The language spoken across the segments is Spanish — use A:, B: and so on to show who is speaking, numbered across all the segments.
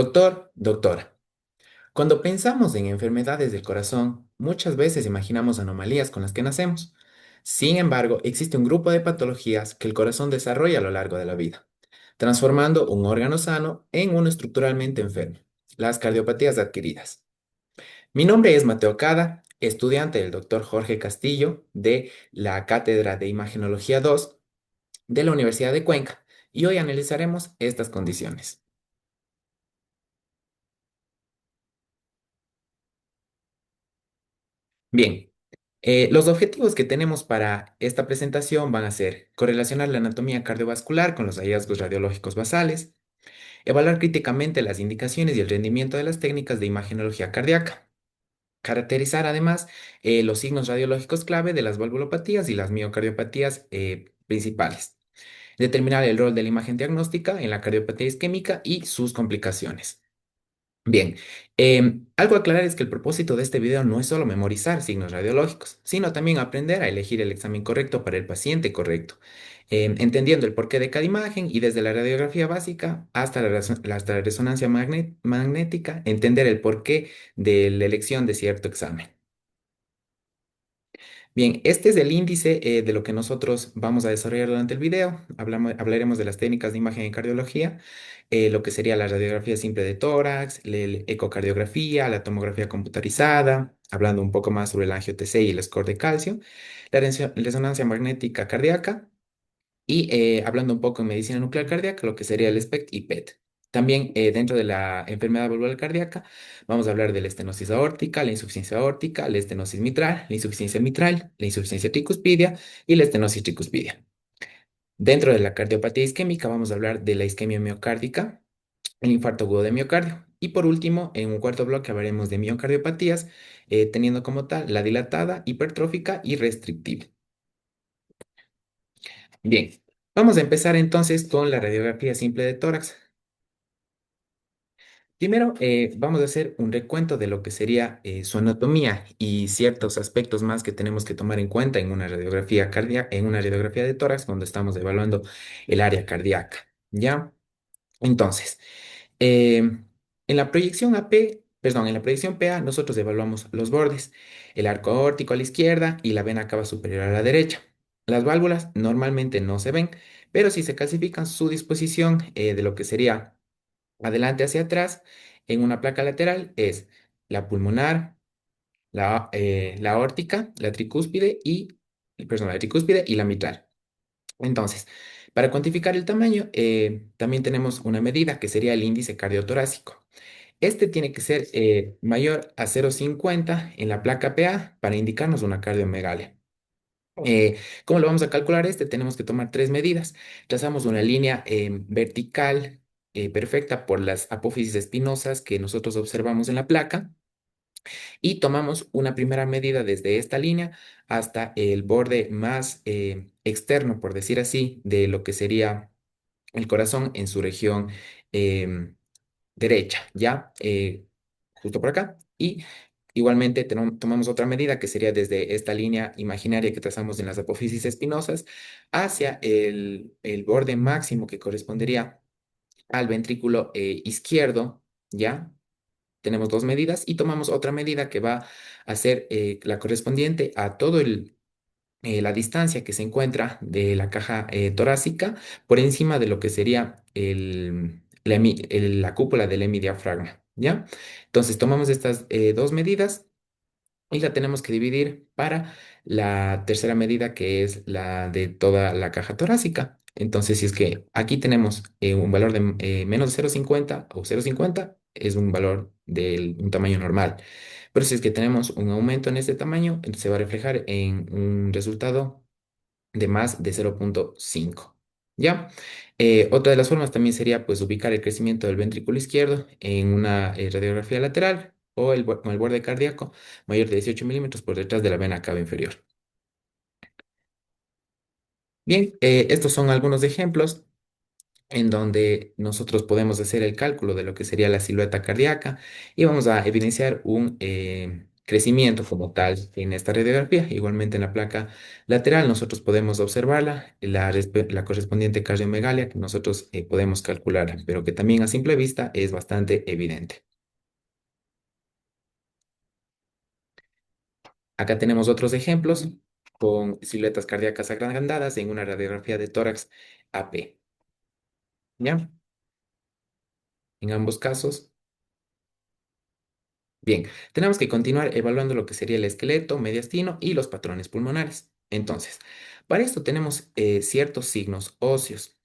A: Doctor, doctora, cuando pensamos en enfermedades del corazón, muchas veces imaginamos anomalías con las que nacemos. Sin embargo, existe un grupo de patologías que el corazón desarrolla a lo largo de la vida, transformando un órgano sano en uno estructuralmente enfermo, las cardiopatías adquiridas. Mi nombre es Mateo Cada, estudiante del doctor Jorge Castillo de la Cátedra de Imagenología 2 de la Universidad de Cuenca, y hoy analizaremos estas condiciones. Bien, los objetivos que tenemos para esta presentación van a ser correlacionar la anatomía cardiovascular con los hallazgos radiológicos basales, evaluar críticamente las indicaciones y el rendimiento de las técnicas de imagenología cardíaca, caracterizar además los signos radiológicos clave de las valvulopatías y las miocardiopatías principales, determinar el rol de la imagen diagnóstica en la cardiopatía isquémica y sus complicaciones. Bien, algo a aclarar es que el propósito de este video no es solo memorizar signos radiológicos, sino también aprender a elegir el examen correcto para el paciente correcto, entendiendo el porqué de cada imagen y desde la radiografía básica hasta hasta la resonancia magnética, entender el porqué de la elección de cierto examen. Bien, este es el índice de lo que nosotros vamos a desarrollar durante el video. Hablaremos de las técnicas de imagen en cardiología, lo que sería la radiografía simple de tórax, la ecocardiografía, la tomografía computarizada, hablando un poco más sobre el angio-TC y el score de calcio, la resonancia magnética cardíaca y hablando un poco en medicina nuclear cardíaca, lo que sería el SPECT y PET. También dentro de la enfermedad valvular cardíaca, vamos a hablar de la estenosis aórtica, la insuficiencia aórtica, la estenosis mitral, la insuficiencia tricuspidia y la estenosis tricuspidia. Dentro de la cardiopatía isquémica, vamos a hablar de la isquemia miocárdica, el infarto agudo de miocardio. Y por último, en un cuarto bloque hablaremos de miocardiopatías, teniendo como tal la dilatada, hipertrófica y restrictiva. Bien, vamos a empezar entonces con la radiografía simple de tórax. Primero, vamos a hacer un recuento de lo que sería su anatomía y ciertos aspectos más que tenemos que tomar en cuenta en una radiografía cardíaca, en una radiografía de tórax cuando estamos evaluando el área cardíaca. ¿Ya? Entonces, eh, en la proyección AP, perdón, en la proyección PA, nosotros evaluamos los bordes, el arco aórtico a la izquierda y la vena cava superior a la derecha. Las válvulas normalmente no se ven, pero sí se calcifican su disposición de lo que sería adelante hacia atrás en una placa lateral es la pulmonar, la aórtica, la tricúspide perdón, la tricúspide y la mitral. Entonces, para cuantificar el tamaño, también tenemos una medida que sería el índice cardiotorácico. Este tiene que ser mayor a 0,50 en la placa PA para indicarnos una cardiomegalia. ¿Cómo lo vamos a calcular este? Tenemos que tomar tres medidas. Trazamos una línea vertical perfecta por las apófisis espinosas que nosotros observamos en la placa y tomamos una primera medida desde esta línea hasta el borde más externo, por decir así, de lo que sería el corazón en su región em, derecha, ¿ya? Justo por acá. Y igualmente tomamos otra medida que sería desde esta línea imaginaria que trazamos en las apófisis espinosas hacia el borde máximo que correspondería al ventrículo izquierdo, ¿ya? Tenemos dos medidas y tomamos otra medida que va a ser la correspondiente a todo la distancia que se encuentra de la caja torácica por encima de lo que sería la cúpula del hemidiafragma, ¿ya? Entonces tomamos estas dos medidas y la tenemos que dividir para la tercera medida que es la de toda la caja torácica. Entonces, si es que aquí tenemos un valor de menos de 0,50 o 0,50, es un valor de un tamaño normal. Pero si es que tenemos un aumento en este tamaño, entonces se va a reflejar en un resultado de más de 0,5. ¿Ya? Otra de las formas también sería pues ubicar el crecimiento del ventrículo izquierdo en una radiografía lateral o con el borde cardíaco mayor de 18 milímetros por detrás de la vena cava inferior. Bien, estos son algunos ejemplos en donde nosotros podemos hacer el cálculo de lo que sería la silueta cardíaca y vamos a evidenciar un crecimiento como tal en esta radiografía. Igualmente en la placa lateral nosotros podemos observarla, la correspondiente cardiomegalia que nosotros podemos calcular, pero que también a simple vista es bastante evidente. Acá tenemos otros ejemplos con siluetas cardíacas agrandadas en una radiografía de tórax AP. ¿Ya? En ambos casos. Bien, tenemos que continuar evaluando lo que sería el esqueleto, mediastino y los patrones pulmonares. Entonces, para esto tenemos ciertos signos óseos.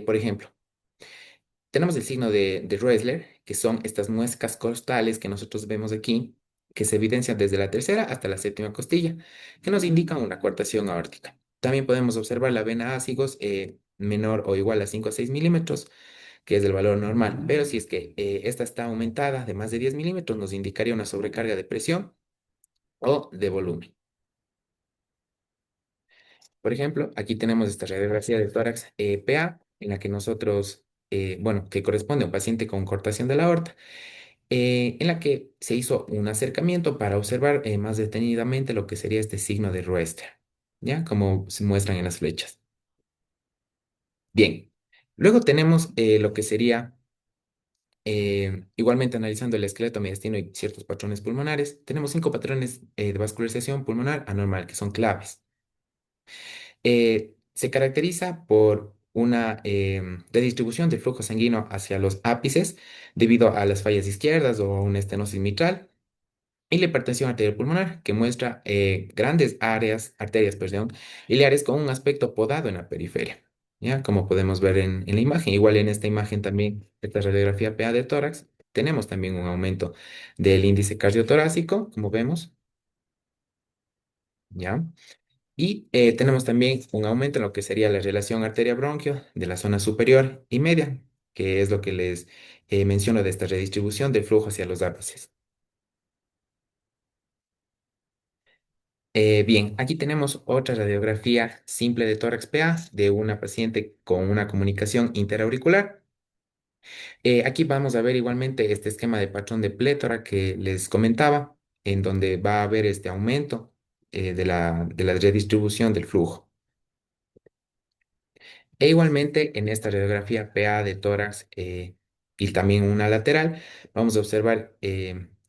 A: Por ejemplo, tenemos el signo de Roessler, que son estas muescas costales que nosotros vemos aquí, que se evidencian desde la tercera hasta la séptima costilla, que nos indican una coartación aórtica. También podemos observar la vena ácigos menor o igual a 5 a 6 milímetros, que es el valor normal. Pero si es que esta está aumentada de más de 10 milímetros, nos indicaría una sobrecarga de presión o de volumen. Por ejemplo, aquí tenemos esta radiografía de tórax PA, en la que nosotros, bueno, que corresponde a un paciente con cortación de la aorta, en la que se hizo un acercamiento para observar más detenidamente lo que sería este signo de Roester, ¿ya? Como se muestran en las flechas. Bien, luego tenemos lo que sería, igualmente analizando el esqueleto mediastino y ciertos patrones pulmonares, tenemos 5 patrones de vascularización pulmonar anormal, que son claves. Se caracteriza por una redistribución del flujo sanguíneo hacia los ápices debido a las fallas izquierdas o una estenosis mitral y la hipertensión arterial pulmonar, que muestra grandes arterias, perdón, biliares con un aspecto podado en la periferia. ¿Ya? Como podemos ver en la imagen. Igual en esta imagen también, esta radiografía PA de tórax, tenemos también un aumento del índice cardiotorácico, como vemos, ¿ya? Y tenemos también un aumento en lo que sería la relación arteria-bronquio de la zona superior y media, que es lo que les menciono de esta redistribución del flujo hacia los ápices. Bien, aquí tenemos otra radiografía simple de tórax PA de una paciente con una comunicación interauricular. Aquí vamos a ver igualmente este esquema de patrón de plétora que les comentaba, en donde va a haber este aumento de la redistribución del flujo. E igualmente en esta radiografía PA de tórax y también una lateral, vamos a observar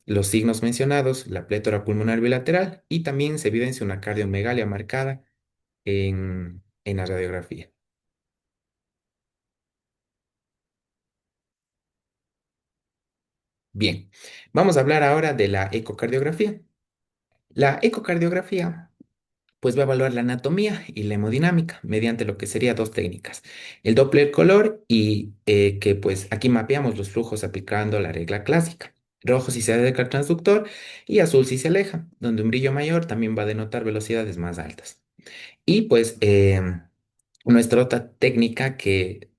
A: los signos mencionados, la plétora pulmonar bilateral y también se evidencia una cardiomegalia marcada en la radiografía. Bien, vamos a hablar ahora de la ecocardiografía. La ecocardiografía pues va a evaluar la anatomía y la hemodinámica mediante lo que sería dos técnicas, el Doppler color y que pues aquí mapeamos los flujos aplicando la regla clásica. Rojo si se acerca al transductor y azul si se aleja, donde un brillo mayor también va a denotar velocidades más altas. Y pues nuestra otra técnica que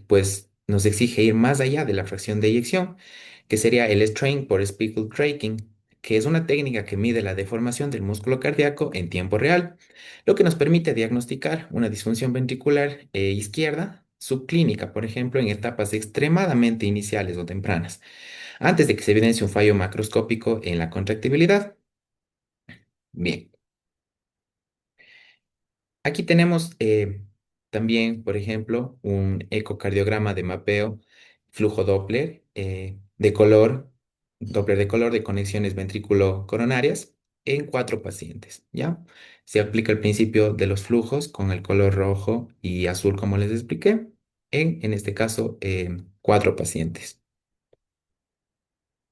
A: pues nos exige ir más allá de la fracción de eyección, que sería el strain por speckle tracking, que es una técnica que mide la deformación del músculo cardíaco en tiempo real, lo que nos permite diagnosticar una disfunción ventricular izquierda subclínica, por ejemplo, en etapas extremadamente iniciales o tempranas, antes de que se evidencie un fallo macroscópico en la contractibilidad. Bien. Aquí tenemos también, por ejemplo, un ecocardiograma de mapeo, flujo Doppler Doppler de color de conexiones ventrículo-coronarias en 4 pacientes, ¿ya? Se aplica el principio de los flujos con el color rojo y azul, como les expliqué, en este caso, 4 pacientes.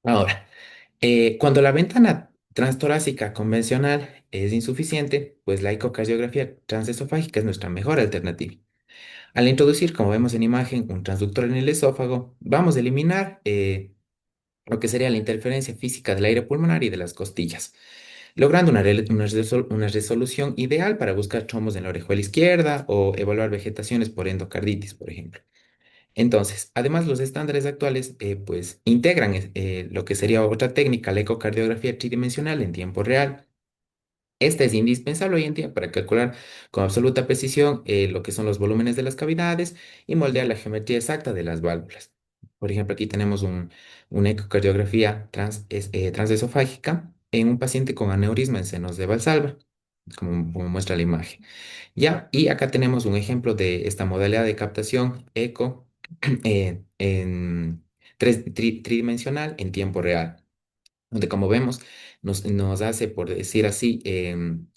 A: Ahora, cuando la ventana transtorácica convencional es insuficiente, pues la ecocardiografía transesofágica es nuestra mejor alternativa. Al introducir, como vemos en imagen, un transductor en el esófago, vamos a eliminar lo que sería la interferencia física del aire pulmonar y de las costillas, logrando una resolución ideal para buscar trombos en la orejuela izquierda o evaluar vegetaciones por endocarditis, por ejemplo. Entonces, además, los estándares actuales pues integran lo que sería otra técnica, la ecocardiografía tridimensional en tiempo real. Esta es indispensable hoy en día para calcular con absoluta precisión lo que son los volúmenes de las cavidades y moldear la geometría exacta de las válvulas. Por ejemplo, aquí tenemos una ecocardiografía transesofágica en un paciente con aneurisma en senos de Valsalva, como muestra la imagen. Ya, y acá tenemos un ejemplo de esta modalidad de captación eco en tridimensional en tiempo real, donde como vemos nos hace, por decir así,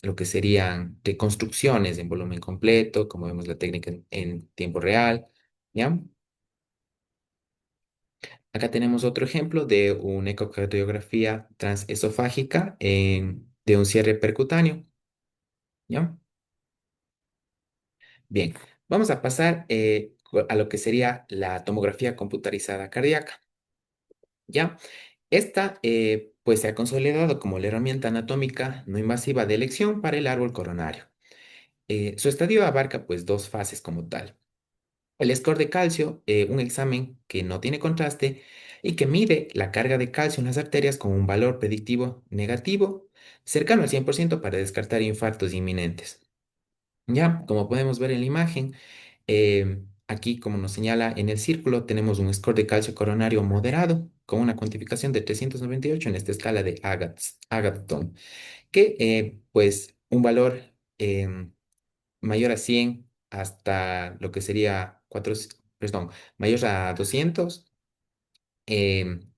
A: lo que serían reconstrucciones en volumen completo, como vemos la técnica en tiempo real, ¿ya? Acá tenemos otro ejemplo de una ecocardiografía transesofágica de un cierre percutáneo, ¿ya? Bien, vamos a pasar a lo que sería la tomografía computarizada cardíaca, ¿ya? Esta, pues, se ha consolidado como la herramienta anatómica no invasiva de elección para el árbol coronario. Su estadio abarca, pues, dos fases como tal. El score de calcio, un examen que no tiene contraste y que mide la carga de calcio en las arterias con un valor predictivo negativo cercano al 100% para descartar infartos inminentes. Ya, como podemos ver en la imagen, aquí, como nos señala en el círculo, tenemos un score de calcio coronario moderado con una cuantificación de 398 en esta escala de Agatston, que pues un valor mayor a 100 hasta lo que sería 4, perdón, mayor a 200, em,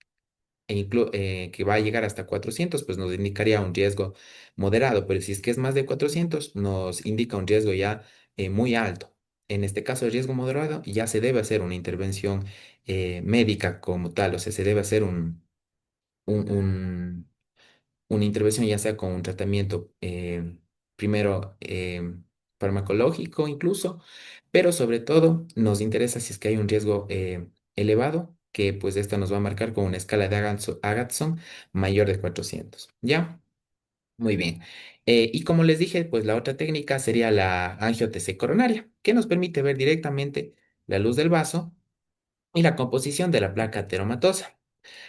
A: que va a llegar hasta 400, pues nos indicaría un riesgo moderado, pero si es que es más de 400, nos indica un riesgo ya muy alto. En este caso, el riesgo moderado ya se debe hacer una intervención médica como tal, o sea, se debe hacer un, un- una intervención ya sea con un tratamiento primero farmacológico incluso, pero sobre todo nos interesa si es que hay un riesgo elevado, que pues esta nos va a marcar con una escala de Agatston mayor de 400. ¿Ya? Muy bien. Y como les dije, pues la otra técnica sería la angio-TC coronaria, que nos permite ver directamente la luz del vaso y la composición de la placa ateromatosa.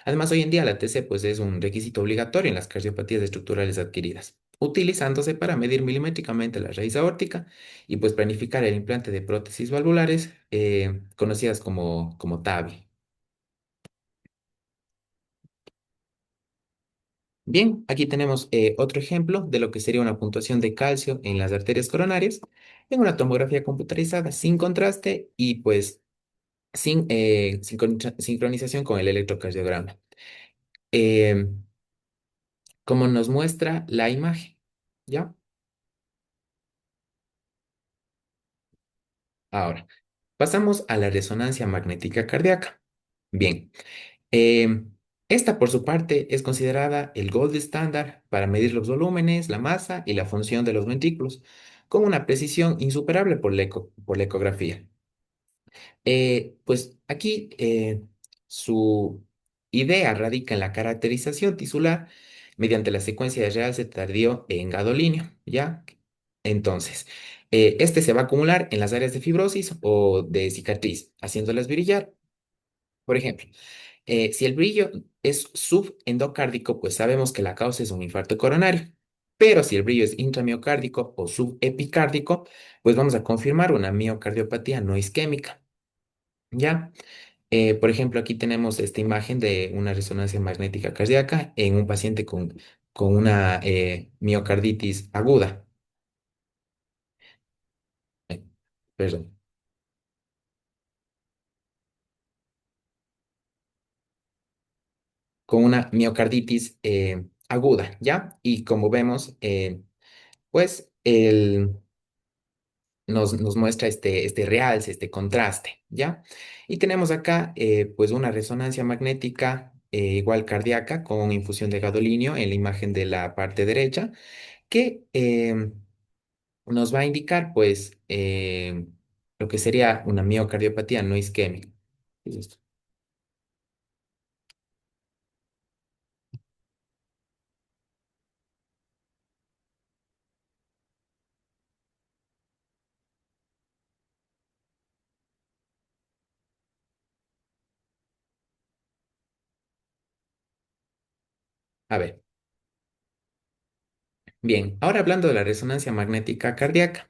A: Además, hoy en día la TC pues, es un requisito obligatorio en las cardiopatías estructurales adquiridas, utilizándose para medir milimétricamente la raíz aórtica y pues planificar el implante de prótesis valvulares conocidas como TAVI. Bien, aquí tenemos otro ejemplo de lo que sería una puntuación de calcio en las arterias coronarias en una tomografía computarizada sin contraste y pues sin sincronización con el electrocardiograma. Em, Como nos muestra la imagen, ¿ya? Ahora, pasamos a la resonancia magnética cardíaca. Bien, em, esta por su parte es considerada el gold estándar para medir los volúmenes, la masa y la función de los ventrículos, con una precisión insuperable por la ecografía. Pues aquí su idea radica en la caracterización tisular mediante la secuencia de realce tardío en gadolinio, ¿ya? Entonces, este se va a acumular en las áreas de fibrosis o de cicatriz, haciéndolas brillar. Por ejemplo, si el brillo es subendocárdico, pues sabemos que la causa es un infarto coronario. Pero si el brillo es intramiocárdico o subepicárdico, pues vamos a confirmar una miocardiopatía no isquémica. ¿Ya? Por ejemplo, aquí tenemos esta imagen de una resonancia magnética cardíaca en un paciente con una miocarditis aguda. Eh, Perdón, con una miocarditis aguda, ¿ya? Y como vemos, pues nos muestra este realce, este contraste, ¿ya? Y tenemos acá, pues, una resonancia magnética igual cardíaca con infusión de gadolinio en la imagen de la parte derecha que nos va a indicar, pues, lo que sería una miocardiopatía no isquémica. ¿Qué es esto? A ver, bien, ahora hablando de la resonancia magnética cardíaca,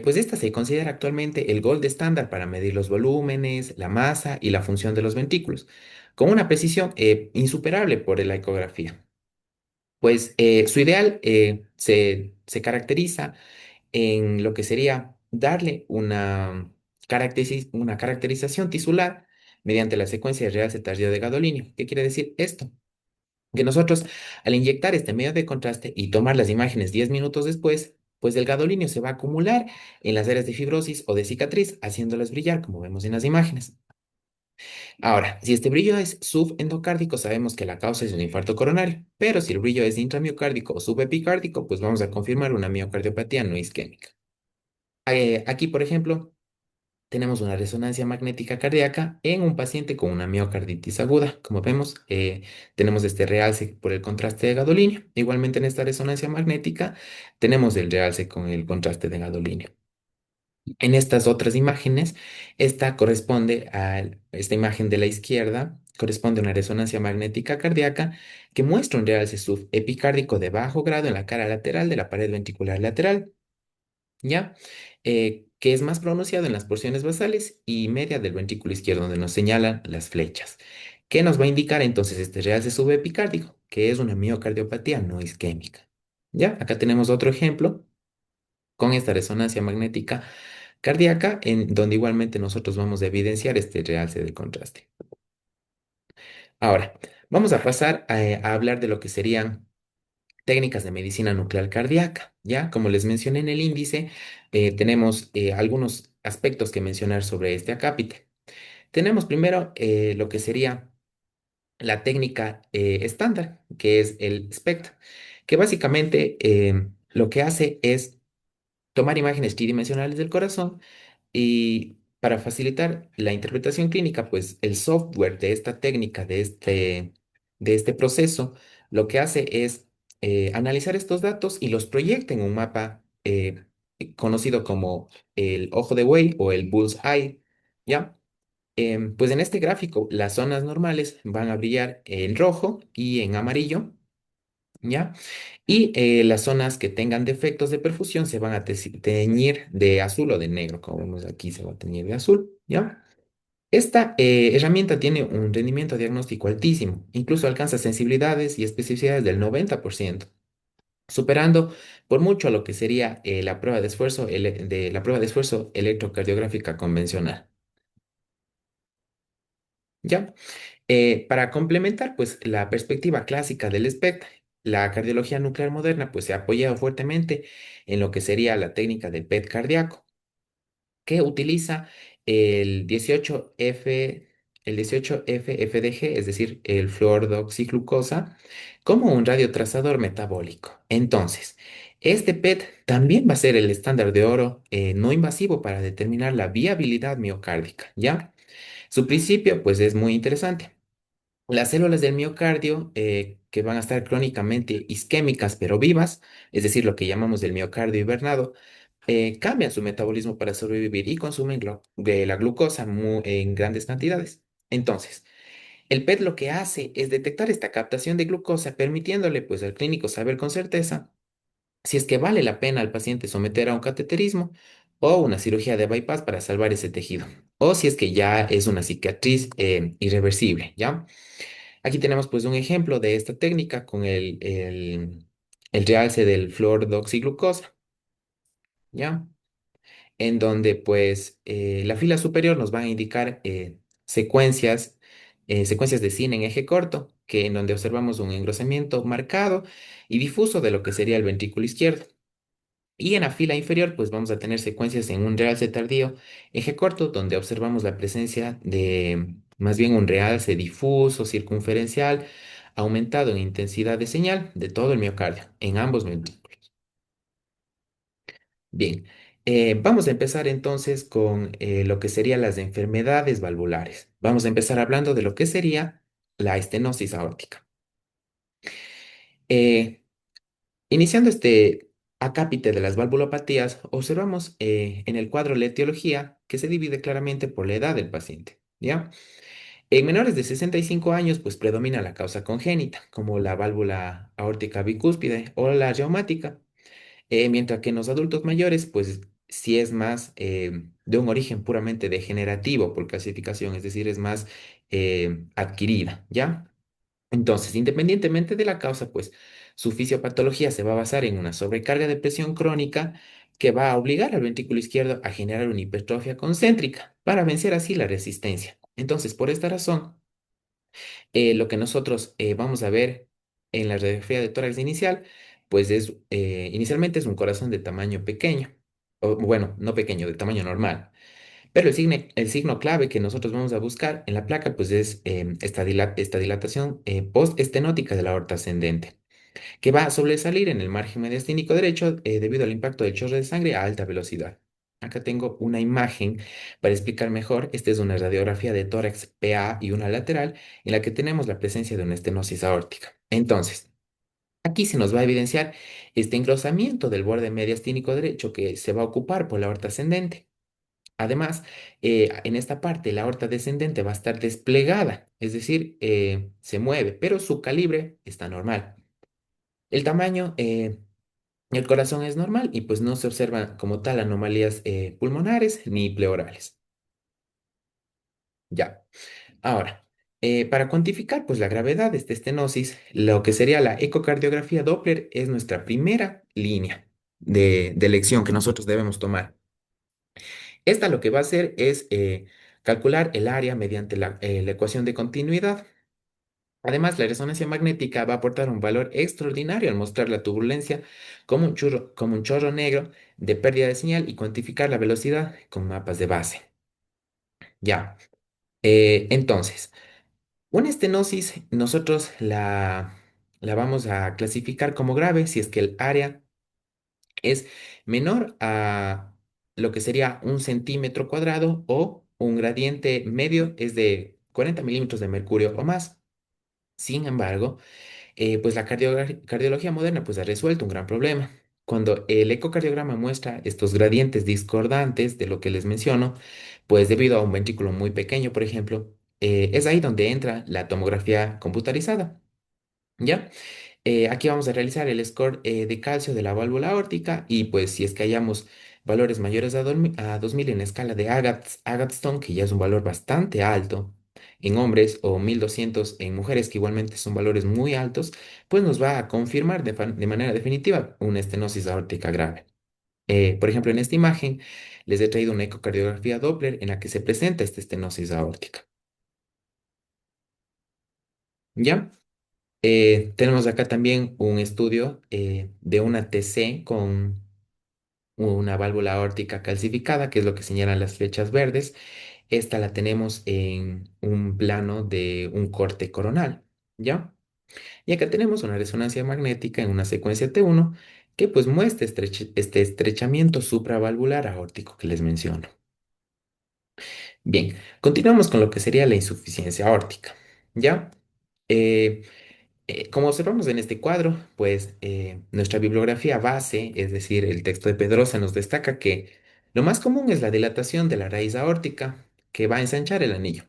A: pues esta se considera actualmente el gold estándar para medir los volúmenes, la masa y la función de los ventrículos, con una precisión insuperable por la ecografía. Pues su ideal se caracteriza en lo que sería darle una caracterización tisular mediante la secuencia de realce tardío de gadolinio. ¿Qué quiere decir esto? Que nosotros, al inyectar este medio de contraste y tomar las imágenes 10 minutos después, pues el gadolinio se va a acumular en las áreas de fibrosis o de cicatriz, haciéndolas brillar, como vemos en las imágenes. Ahora, si este brillo es subendocárdico, sabemos que la causa es un infarto coronario, pero si el brillo es intramiocárdico o subepicárdico, pues vamos a confirmar una miocardiopatía no isquémica. Aquí, por ejemplo, tenemos una resonancia magnética cardíaca en un paciente con una miocarditis aguda. Como vemos, tenemos este realce por el contraste de gadolinio. Igualmente en esta resonancia magnética tenemos el realce con el contraste de gadolinio. En estas otras imágenes, esta imagen de la izquierda corresponde a una resonancia magnética cardíaca que muestra un realce subepicárdico de bajo grado en la cara lateral de la pared ventricular lateral. ¿Ya? Que es más pronunciado en las porciones basales y media del ventrículo izquierdo, donde nos señalan las flechas. ¿Qué nos va a indicar entonces este realce subepicárdico? Que es una miocardiopatía no isquémica. ¿Ya? Acá tenemos otro ejemplo con esta resonancia magnética cardíaca, en donde igualmente nosotros vamos a evidenciar este realce del contraste. Ahora, vamos a pasar a hablar de lo que serían técnicas de medicina nuclear cardíaca, ¿ya? Como les mencioné en el índice, tenemos algunos aspectos que mencionar sobre este acápite. Tenemos primero lo que sería la técnica estándar, que es el SPECT, que básicamente lo que hace es tomar imágenes tridimensionales del corazón y para facilitar la interpretación clínica, pues el software de esta técnica, de este proceso, lo que hace es analizar estos datos y los proyecta en un mapa conocido como el ojo de buey o el bull's eye, ¿ya? Pues en este gráfico, las zonas normales van a brillar en rojo y en amarillo, ¿ya? Y las zonas que tengan defectos de perfusión se van a teñir de azul o de negro, como vemos aquí se va a teñir de azul, ¿ya? Esta herramienta tiene un rendimiento diagnóstico altísimo, incluso alcanza sensibilidades y especificidades del 90%, superando por mucho a lo que sería la prueba de esfuerzo, la prueba de esfuerzo electrocardiográfica convencional, ¿ya? Para complementar, pues, la perspectiva clásica del espectro, la cardiología nuclear moderna, pues, se ha apoyado fuertemente en lo que sería la técnica del PET cardíaco, que utiliza el 18F, el 18F-FDG, es decir, el fluordoxiglucosa, como un radiotrazador metabólico. Entonces, este PET también va a ser el estándar de oro no invasivo para determinar la viabilidad miocárdica, ¿ya? Su principio, pues, es muy interesante. Las células del miocardio, que van a estar crónicamente isquémicas pero vivas, es decir, lo que llamamos del miocardio hibernado, cambian su metabolismo para sobrevivir y consumen de la glucosa en grandes cantidades. Entonces, el PET lo que hace es detectar esta captación de glucosa, permitiéndole pues al clínico saber con certeza si es que vale la pena al paciente someter a un cateterismo o una cirugía de bypass para salvar ese tejido, o si es que ya es una cicatriz irreversible, ¿ya? Aquí tenemos pues un ejemplo de esta técnica con el realce del fluordoxiglucosa, ¿ya? En donde pues la fila superior nos va a indicar secuencias de cine en eje corto, que en donde observamos un engrosamiento marcado y difuso de lo que sería el ventrículo izquierdo. Y en la fila inferior, pues vamos a tener secuencias en un realce tardío, eje corto, donde observamos la presencia de más bien un realce difuso, circunferencial, aumentado en intensidad de señal de todo el miocardio, en ambos ventrículos. Bien, vamos a empezar entonces con lo que serían las enfermedades valvulares. Vamos a empezar hablando de lo que sería la estenosis aórtica. Eh, Iniciando este acápite de las valvulopatías, observamos en el cuadro la etiología que se divide claramente por la edad del paciente, ¿ya? En menores de 65 años, pues predomina la causa congénita, como la válvula aórtica bicúspide o la reumática, mientras que en los adultos mayores, pues sí es más de un origen puramente degenerativo por clasificación, es decir, es más adquirida, ¿ya? Entonces, independientemente de la causa, pues su fisiopatología se va a basar en una sobrecarga de presión crónica que va a obligar al ventrículo izquierdo a generar una hipertrofia concéntrica para vencer así la resistencia. Entonces, por esta razón, lo que nosotros vamos a ver en la radiografía de tórax inicial, pues es inicialmente es un corazón de tamaño pequeño, o bueno, no pequeño, de tamaño normal. Pero el signo clave que nosotros vamos a buscar en la placa, pues es esta dilatación postestenótica de la aorta ascendente, que va a sobresalir en el margen mediastínico derecho debido al impacto del chorro de sangre a alta velocidad. Acá tengo una imagen para explicar mejor. Esta es una radiografía de tórax PA y una lateral en la que tenemos la presencia de una estenosis aórtica. Entonces, aquí se nos va a evidenciar este engrosamiento del borde mediastínico derecho que se va a ocupar por la aorta ascendente. Además, en esta parte la aorta descendente va a estar desplegada, es decir, se mueve, pero su calibre está normal. El tamaño del corazón es normal y pues no se observan como tal anomalías pulmonares ni pleurales. Ya. Ahora, para cuantificar pues la gravedad de esta estenosis, lo que sería la ecocardiografía Doppler es nuestra primera línea de elección que nosotros debemos tomar. Esta lo que va a hacer es calcular el área mediante la ecuación de continuidad. Además, la resonancia magnética va a aportar un valor extraordinario al mostrar la turbulencia como un chorro negro de pérdida de señal y cuantificar la velocidad con mapas de base. Ya. Entonces, una estenosis nosotros la vamos a clasificar como grave si es que el área es menor a lo que sería 1 centímetro cuadrado o un gradiente medio es de 40 milímetros de mercurio o más. Sin embargo, pues la cardiología moderna pues ha resuelto un gran problema. Cuando el ecocardiograma muestra estos gradientes discordantes de lo que les menciono, pues debido a un ventrículo muy pequeño, por ejemplo, es ahí donde entra la tomografía computarizada. ¿Ya? Aquí vamos a realizar el score de calcio de la válvula aórtica y pues si es que hallamos valores mayores a 2000 en la escala de Agatston, que ya es un valor bastante alto en hombres, o 1200 en mujeres, que igualmente son valores muy altos, pues nos va a confirmar de manera definitiva una estenosis aórtica grave. Por ejemplo, en esta imagen les he traído una ecocardiografía Doppler en la que se presenta esta estenosis aórtica. ¿Ya? Tenemos acá también un estudio de una TC con una válvula aórtica calcificada, que es lo que señalan las flechas verdes. Esta la tenemos en un plano de un corte coronal, ¿ya? Y acá tenemos una resonancia magnética en una secuencia T1 que pues muestra este estrechamiento supravalvular aórtico que les menciono. Bien, continuamos con lo que sería la insuficiencia aórtica, ¿ya? Eh, como observamos en este cuadro, pues nuestra bibliografía base, es decir, el texto de Pedrosa, nos destaca que lo más común es la dilatación de la raíz aórtica que va a ensanchar el anillo,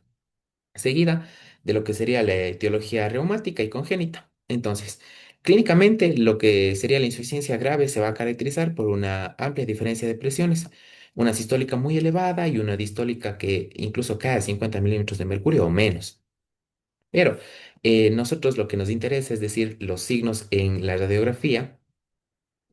A: seguida de lo que sería la etiología reumática y congénita. Entonces, clínicamente, lo que sería la insuficiencia grave se va a caracterizar por una amplia diferencia de presiones, una sistólica muy elevada y una distólica que incluso cae a 50 milímetros de mercurio o menos. Pero nosotros lo que nos interesa, es decir, los signos en la radiografía,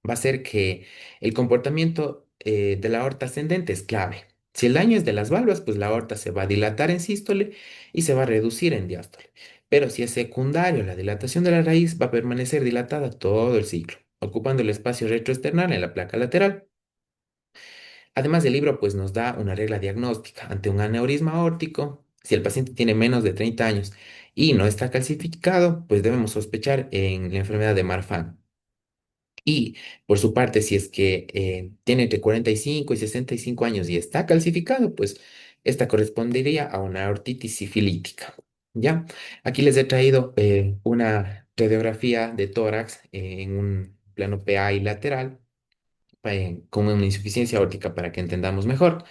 A: va a ser que el comportamiento de la aorta ascendente es clave. Si el daño es de las válvulas, pues la aorta se va a dilatar en sístole y se va a reducir en diástole. Pero si es secundario, la dilatación de la raíz va a permanecer dilatada todo el ciclo, ocupando el espacio retroesternal en la placa lateral. Además, el libro pues nos da una regla diagnóstica ante un aneurisma aórtico. Si el paciente tiene menos de 30 años y no está calcificado, pues debemos sospechar en la enfermedad de Marfan. Y por su parte, si es que tiene entre 45 y 65 años y está calcificado, pues esta correspondería a una aortitis sifilítica. ¿Ya? Aquí les he traído una radiografía de tórax en un plano PA y lateral con una insuficiencia aórtica para que entendamos mejor.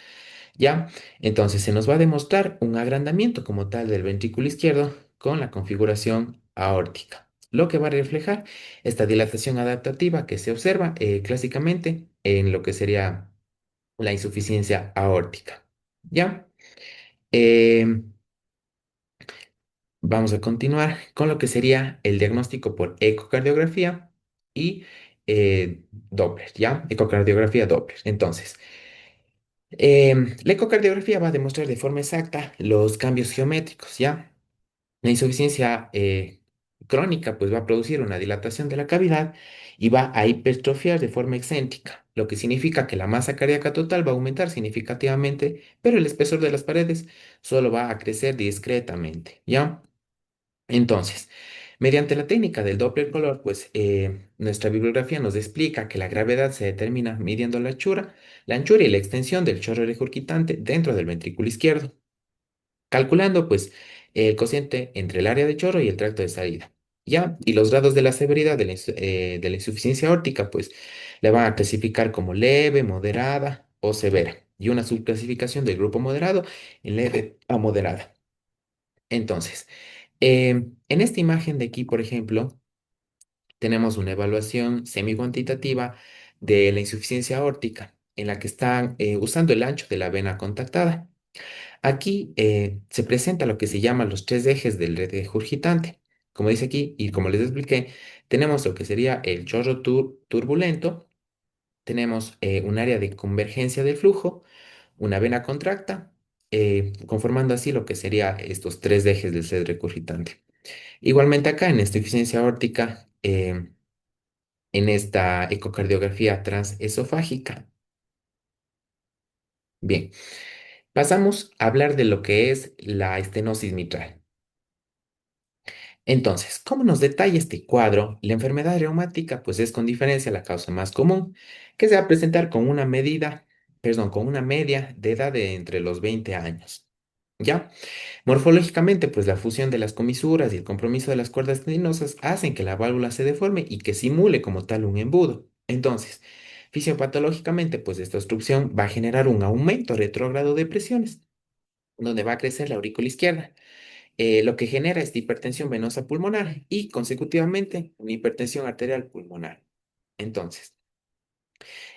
A: ¿Ya? Entonces se nos va a demostrar un agrandamiento como tal del ventrículo izquierdo con la configuración aórtica, lo que va a reflejar esta dilatación adaptativa que se observa clásicamente en lo que sería la insuficiencia aórtica. ¿Ya? Em, Vamos a continuar con lo que sería el diagnóstico por ecocardiografía y Doppler, ¿ya? Ecocardiografía Doppler. Entonces, la ecocardiografía va a demostrar de forma exacta los cambios geométricos, ¿ya? La insuficiencia crónica pues va a producir una dilatación de la cavidad y va a hipertrofiar de forma excéntrica, lo que significa que la masa cardíaca total va a aumentar significativamente, pero el espesor de las paredes solo va a crecer discretamente, ¿ya? Entonces, mediante la técnica del Doppler color, pues nuestra bibliografía nos explica que la gravedad se determina midiendo la anchura y la extensión del chorro regurgitante dentro del ventrículo izquierdo, calculando pues el cociente entre el área de chorro y el tracto de salida. ¿Ya? Y los grados de la severidad de la insuficiencia aórtica, pues le van a clasificar como leve, moderada o severa. Y una subclasificación del grupo moderado en leve a moderada. Entonces, en esta imagen de aquí, por ejemplo, tenemos una evaluación semi-cuantitativa de la insuficiencia aórtica, en la que están usando el ancho de la vena contactada. Aquí se presenta lo que se llama los tres ejes del regurgitante. Como dice aquí, y como les expliqué, tenemos lo que sería el chorro turbulento, tenemos un área de convergencia del flujo, una vena contracta, conformando así lo que sería estos tres ejes del sed recurgitante. Igualmente acá en esta insuficiencia aórtica, en esta ecocardiografía transesofágica. Bien, pasamos a hablar de lo que es la estenosis mitral. Entonces, ¿cómo nos detalla este cuadro? La enfermedad reumática, pues es con diferencia la causa más común, que se va a presentar con una con una media de edad de entre los 20 años. ¿Ya? Morfológicamente, pues la fusión de las comisuras y el compromiso de las cuerdas tendinosas hacen que la válvula se deforme y que simule como tal un embudo. Entonces, fisiopatológicamente, pues esta obstrucción va a generar un aumento retrógrado de presiones, donde va a crecer la aurícula izquierda, lo que genera esta hipertensión venosa pulmonar y consecutivamente una hipertensión arterial pulmonar. Entonces,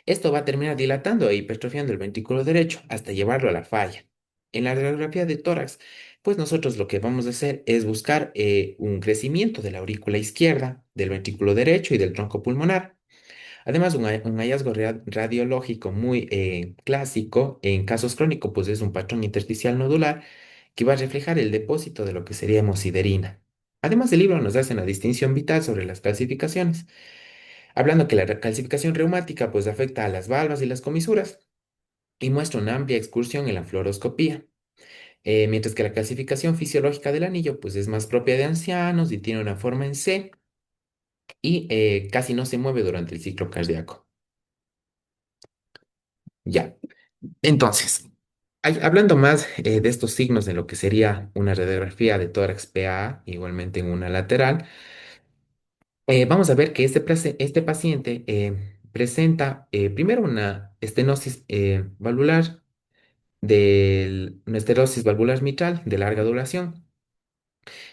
A: esto va a terminar dilatando e hipertrofiando el ventrículo derecho hasta llevarlo a la falla. En la radiografía de tórax, pues nosotros lo que vamos a hacer es buscar un crecimiento de la aurícula izquierda, del ventrículo derecho y del tronco pulmonar. Además, un hallazgo radiológico muy clásico en casos crónicos, pues es un patrón intersticial nodular que va a reflejar el depósito de lo que sería hemosiderina. Además, el libro nos hace una distinción vital sobre las calcificaciones, hablando que la calcificación reumática pues afecta a las valvas y las comisuras y muestra una amplia excursión en la fluoroscopía, mientras que la calcificación fisiológica del anillo pues es más propia de ancianos y tiene una forma en C y casi no se mueve durante el ciclo cardíaco. Ya. Entonces, hablando más de estos signos de lo que sería una radiografía de tórax PA, igualmente en una lateral, vamos a ver que este paciente presenta primero una estenosis valvular mitral de larga duración.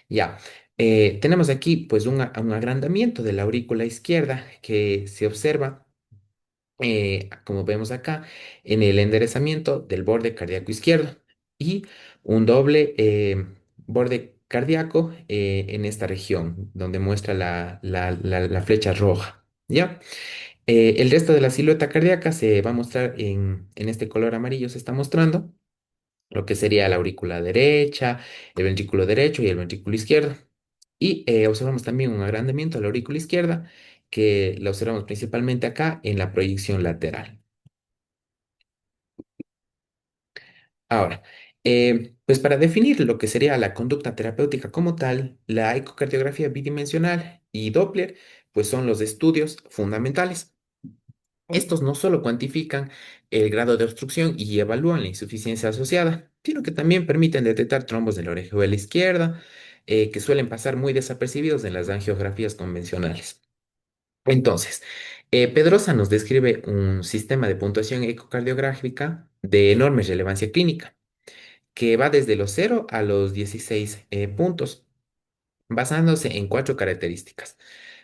A: Ya, tenemos aquí pues un agrandamiento de la aurícula izquierda que se observa como vemos acá, en el enderezamiento del borde cardíaco izquierdo y un doble borde cardíaco en esta región, donde muestra la flecha roja. ¿Ya? El resto de la silueta cardíaca se va a mostrar en este color amarillo, se está mostrando lo que sería la aurícula derecha, el ventrículo derecho y el ventrículo izquierdo. Y observamos también un agrandamiento de la aurícula izquierda, que la observamos principalmente acá en la proyección lateral. Ahora, pues para definir lo que sería la conducta terapéutica como tal, la ecocardiografía bidimensional y Doppler, pues son los estudios fundamentales. Estos no solo cuantifican el grado de obstrucción y evalúan la insuficiencia asociada, sino que también permiten detectar trombos de la orejuela izquierda, que suelen pasar muy desapercibidos en las angiografías convencionales. Entonces, Pedrosa nos describe un sistema de puntuación ecocardiográfica de enorme relevancia clínica que va desde los 0 a los 16 puntos, basándose en cuatro características: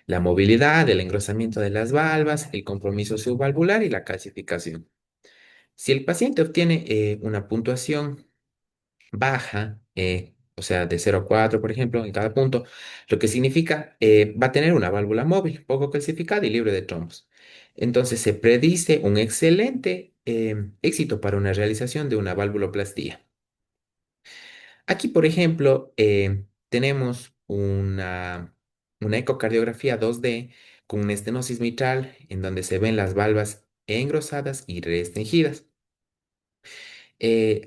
A: la movilidad, el engrosamiento de las valvas, el compromiso subvalvular y la calcificación. Si el paciente obtiene una puntuación baja, o sea, de 0 a 4, por ejemplo, en cada punto, lo que significa va a tener una válvula móvil, poco calcificada y libre de trombos. Entonces se predice un excelente éxito para una realización de una valvuloplastía. Aquí, por ejemplo, tenemos una ecocardiografía 2D con una estenosis mitral en donde se ven las valvas engrosadas y restringidas.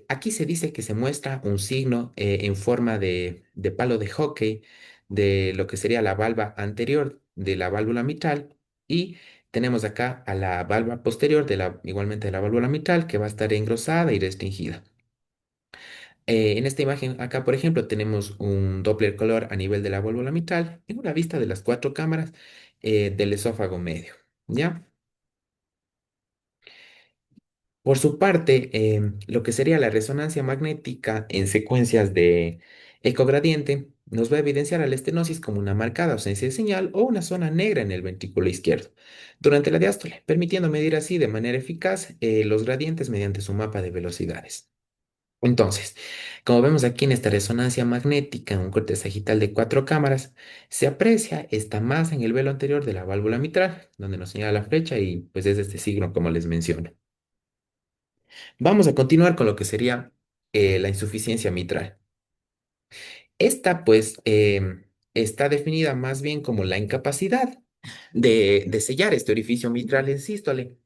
A: Aquí se dice que se muestra un signo en forma de palo de hockey de lo que sería la valva anterior de la válvula mitral y tenemos acá a la valva posterior igualmente de la válvula mitral que va a estar engrosada y restringida. En esta imagen acá, por ejemplo, tenemos un Doppler color a nivel de la válvula mitral en una vista de las cuatro cámaras del esófago medio. ¿Ya? Por su parte, lo que sería la resonancia magnética en secuencias de ecogradiente nos va a evidenciar a la estenosis como una marcada ausencia de señal o una zona negra en el ventrículo izquierdo durante la diástole, permitiendo medir así de manera eficaz los gradientes mediante su mapa de velocidades. Entonces, como vemos aquí en esta resonancia magnética en un corte sagital de cuatro cámaras, se aprecia esta masa en el velo anterior de la válvula mitral, donde nos señala la flecha y pues es este signo como les menciono. Vamos a continuar con lo que sería la insuficiencia mitral. Esta, pues, está definida más bien como la incapacidad de sellar este orificio mitral en sístole.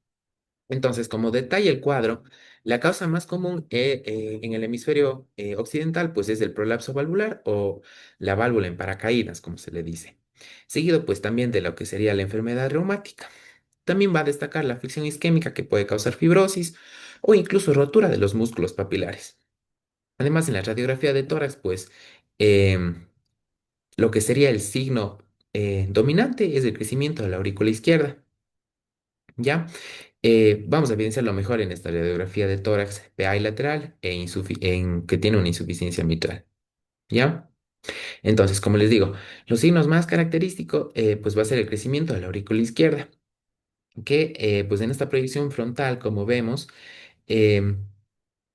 A: Entonces, como detalla el cuadro, la causa más común en el hemisferio occidental, pues, es el prolapso valvular o la válvula en paracaídas, como se le dice. Seguido, pues, también de lo que sería la enfermedad reumática. También va a destacar la afección isquémica que puede causar fibrosis o incluso rotura de los músculos papilares. Además, en la radiografía de tórax, pues em, lo que sería el signo dominante es el crecimiento de la aurícula izquierda. ¿Ya? Vamos a evidenciarlo mejor en esta radiografía de tórax PA y lateral que tiene una insuficiencia mitral. ¿Ya? Entonces, como les digo, los signos más característicos pues va a ser el crecimiento de la aurícula izquierda, que pues en esta proyección frontal, como vemos, em,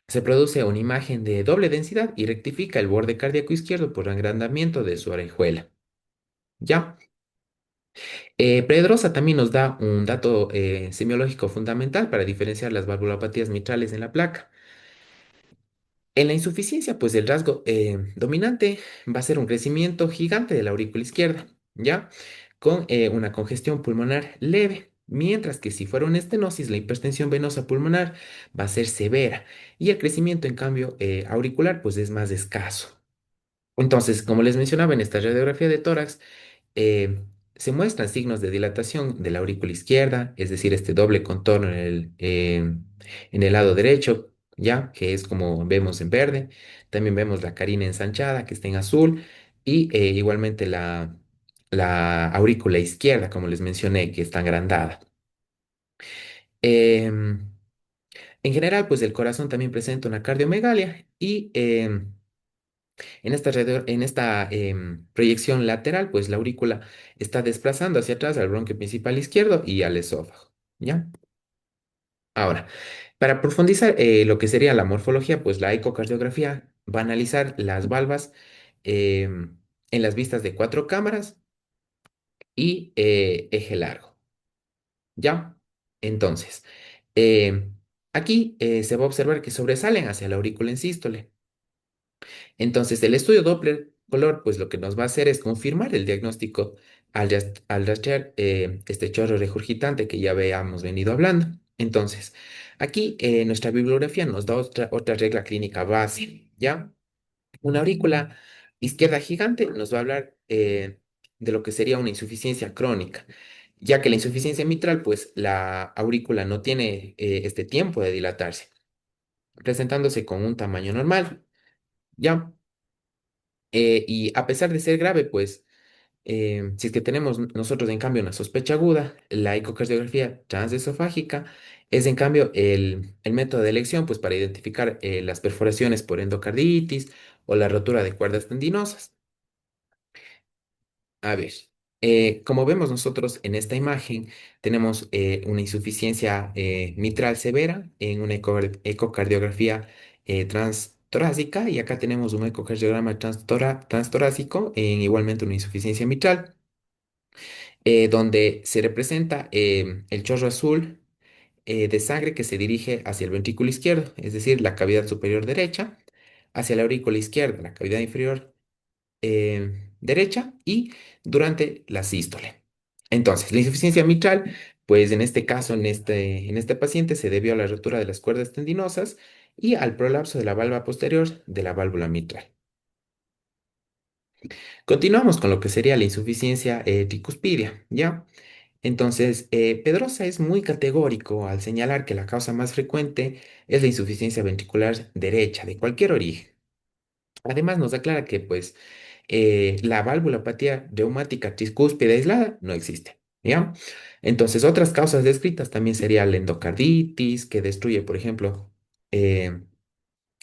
A: se produce una imagen de doble densidad y rectifica el borde cardíaco izquierdo por agrandamiento de su orejuela. ¿Ya? Pedrosa también nos da un dato semiológico fundamental para diferenciar las valvulopatías mitrales en la placa. En la insuficiencia, pues el rasgo dominante va a ser un crecimiento gigante de la aurícula izquierda, ¿ya? Con una congestión pulmonar leve, mientras que si fuera una estenosis, la hipertensión venosa pulmonar va a ser severa y el crecimiento, en cambio, auricular, pues es más escaso. Entonces, como les mencionaba en esta radiografía de tórax, eh, se muestran signos de dilatación de la aurícula izquierda, es decir, este doble contorno en el lado derecho, ya que es como vemos en verde. También vemos la carina ensanchada que está en azul y igualmente la aurícula izquierda, como les mencioné, que está agrandada. Em, en general, pues el corazón también presenta una cardiomegalia y en esta proyección lateral, pues la aurícula está desplazando hacia atrás al bronquio principal izquierdo y al esófago. ¿Ya? Ahora, para profundizar lo que sería la morfología, pues la ecocardiografía va a analizar las valvas en las vistas de cuatro cámaras y eje largo. ¿Ya? Entonces, aquí se va a observar que sobresalen hacia la aurícula en sístole. Entonces, el estudio Doppler color, pues lo que nos va a hacer es confirmar el diagnóstico al rastrear este chorro regurgitante que ya habíamos venido hablando. Entonces, aquí nuestra bibliografía nos da otra regla clínica base, ¿ya? Una aurícula izquierda gigante nos va a hablar de lo que sería una insuficiencia crónica, ya que la insuficiencia mitral, pues la aurícula no tiene este tiempo de dilatarse, presentándose con un tamaño normal, ¿ya? Y a pesar de ser grave, pues, si es que tenemos nosotros en cambio una sospecha aguda, la ecocardiografía transesofágica es en cambio el método de elección, pues, para identificar las perforaciones por endocarditis o la rotura de cuerdas tendinosas. A ver, como vemos nosotros en esta imagen, tenemos una insuficiencia mitral severa en una ecocardiografía torácica y acá tenemos un ecocardiograma transtorácico en igualmente una insuficiencia mitral, donde se representa el chorro azul de sangre que se dirige hacia el ventrículo izquierdo, es decir, la cavidad superior derecha, hacia la aurícula izquierda, la cavidad inferior derecha y durante la sístole. Entonces, la insuficiencia mitral, pues en este caso, en este paciente se debió a la rotura de las cuerdas tendinosas y al prolapso de la valva posterior de la válvula mitral. Continuamos con lo que sería la insuficiencia tricuspidia, ¿ya? Entonces, Pedrosa es muy categórico al señalar que la causa más frecuente es la insuficiencia ventricular derecha de cualquier origen. Además, nos aclara que, pues, la valvulopatía reumática tricúspide aislada no existe, ¿ya? Entonces, otras causas descritas también sería la endocarditis, que destruye, por ejemplo, eh,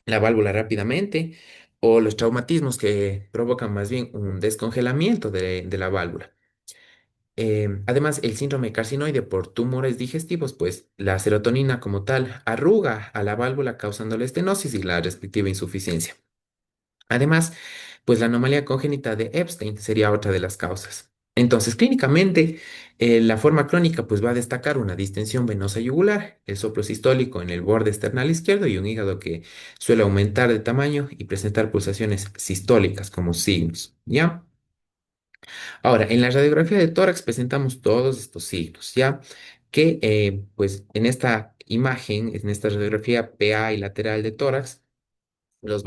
A: la válvula rápidamente, o los traumatismos que provocan más bien un descongelamiento de la válvula. Además, el síndrome carcinoide por tumores digestivos, pues la serotonina como tal arruga a la válvula causando la estenosis y la respectiva insuficiencia. Además, pues la anomalía congénita de Epstein sería otra de las causas. Entonces, clínicamente, la forma crónica pues va a destacar una distensión venosa yugular, el soplo sistólico en el borde external izquierdo y un hígado que suele aumentar de tamaño y presentar pulsaciones sistólicas como signos, ¿ya? Ahora, en la radiografía de tórax presentamos todos estos signos, ¿ya? Que pues en esta imagen, en esta radiografía PA y lateral de tórax, los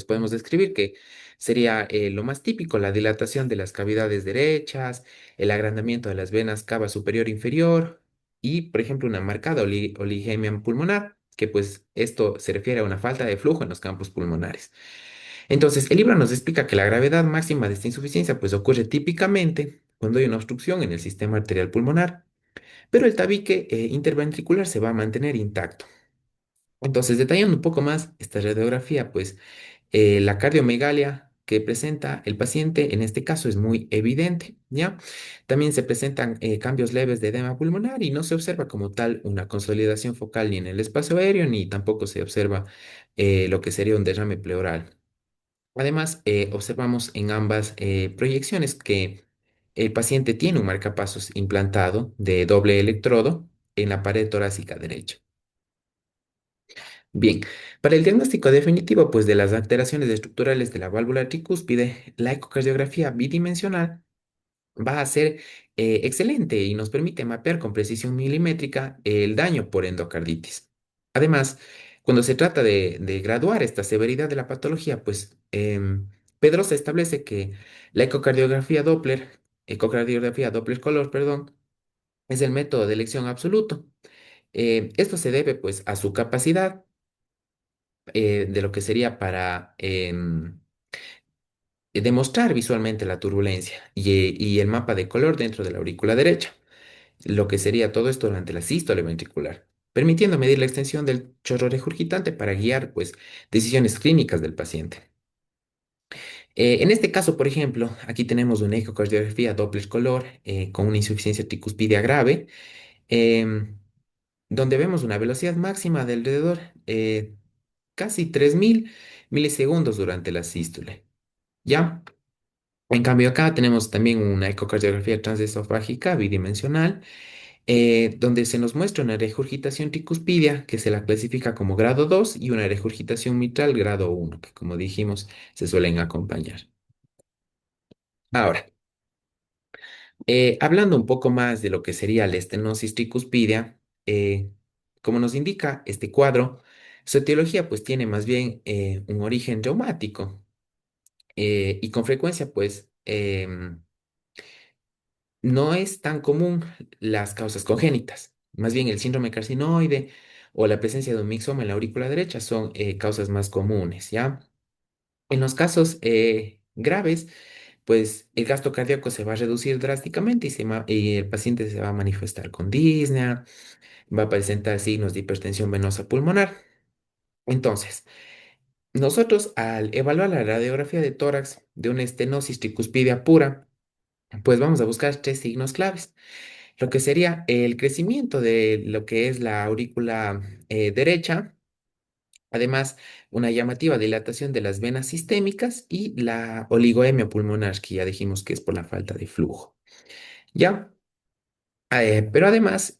A: podemos describir, que sería lo más típico, la dilatación de las cavidades derechas, el agrandamiento de las venas cava superior e inferior y, por ejemplo, una marcada oligemia pulmonar, que pues esto se refiere a una falta de flujo en los campos pulmonares. Entonces, el libro nos explica que la gravedad máxima de esta insuficiencia pues ocurre típicamente cuando hay una obstrucción en el sistema arterial pulmonar, pero el tabique interventricular se va a mantener intacto. Entonces, detallando un poco más esta radiografía, pues la cardiomegalia que presenta el paciente en este caso es muy evidente, ¿ya? También se presentan cambios leves de edema pulmonar y no se observa como tal una consolidación focal ni en el espacio aéreo, ni tampoco se observa lo que sería un derrame pleural. Además, observamos en ambas proyecciones que el paciente tiene un marcapasos implantado de doble electrodo en la pared torácica derecha. Bien, para el diagnóstico definitivo pues, de las alteraciones estructurales de la válvula tricúspide, la ecocardiografía bidimensional va a ser excelente y nos permite mapear con precisión milimétrica el daño por endocarditis. Además, cuando se trata de graduar esta severidad de la patología, pues Pedrosa establece que la ecocardiografía Doppler color, perdón, es el método de elección absoluto. Esto se debe pues a su capacidad de lo que sería para demostrar visualmente la turbulencia y el mapa de color dentro de la aurícula derecha, lo que sería todo esto durante la sístole ventricular, permitiendo medir la extensión del chorro regurgitante para guiar, pues, decisiones clínicas del paciente. En este caso, por ejemplo, aquí tenemos una ecocardiografía Doppler color con una insuficiencia tricuspidia grave, em, donde vemos una velocidad máxima de alrededor casi 3000 milisegundos durante la sístole. ¿Ya? En cambio, acá tenemos también una ecocardiografía transesofágica bidimensional, donde se nos muestra una regurgitación tricuspidia que se la clasifica como grado 2 y una regurgitación mitral grado 1, que como dijimos se suelen acompañar. Ahora, hablando un poco más de lo que sería la estenosis tricuspidia, como nos indica este cuadro, su etiología pues tiene más bien un origen reumático y con frecuencia pues no es tan común las causas congénitas. Más bien el síndrome carcinoide o la presencia de un mixoma en la aurícula derecha son causas más comunes, ¿ya? En los casos graves, pues el gasto cardíaco se va a reducir drásticamente y el paciente se va a manifestar con disnea, va a presentar signos de hipertensión venosa pulmonar. Entonces, nosotros al evaluar la radiografía de tórax de una estenosis tricuspidia pura, pues vamos a buscar tres signos claves. Lo que sería el crecimiento de lo que es la aurícula derecha, Además, una llamativa dilatación de las venas sistémicas y la oligoemia pulmonar, que ya dijimos que es por la falta de flujo. ¿Ya? Pero además,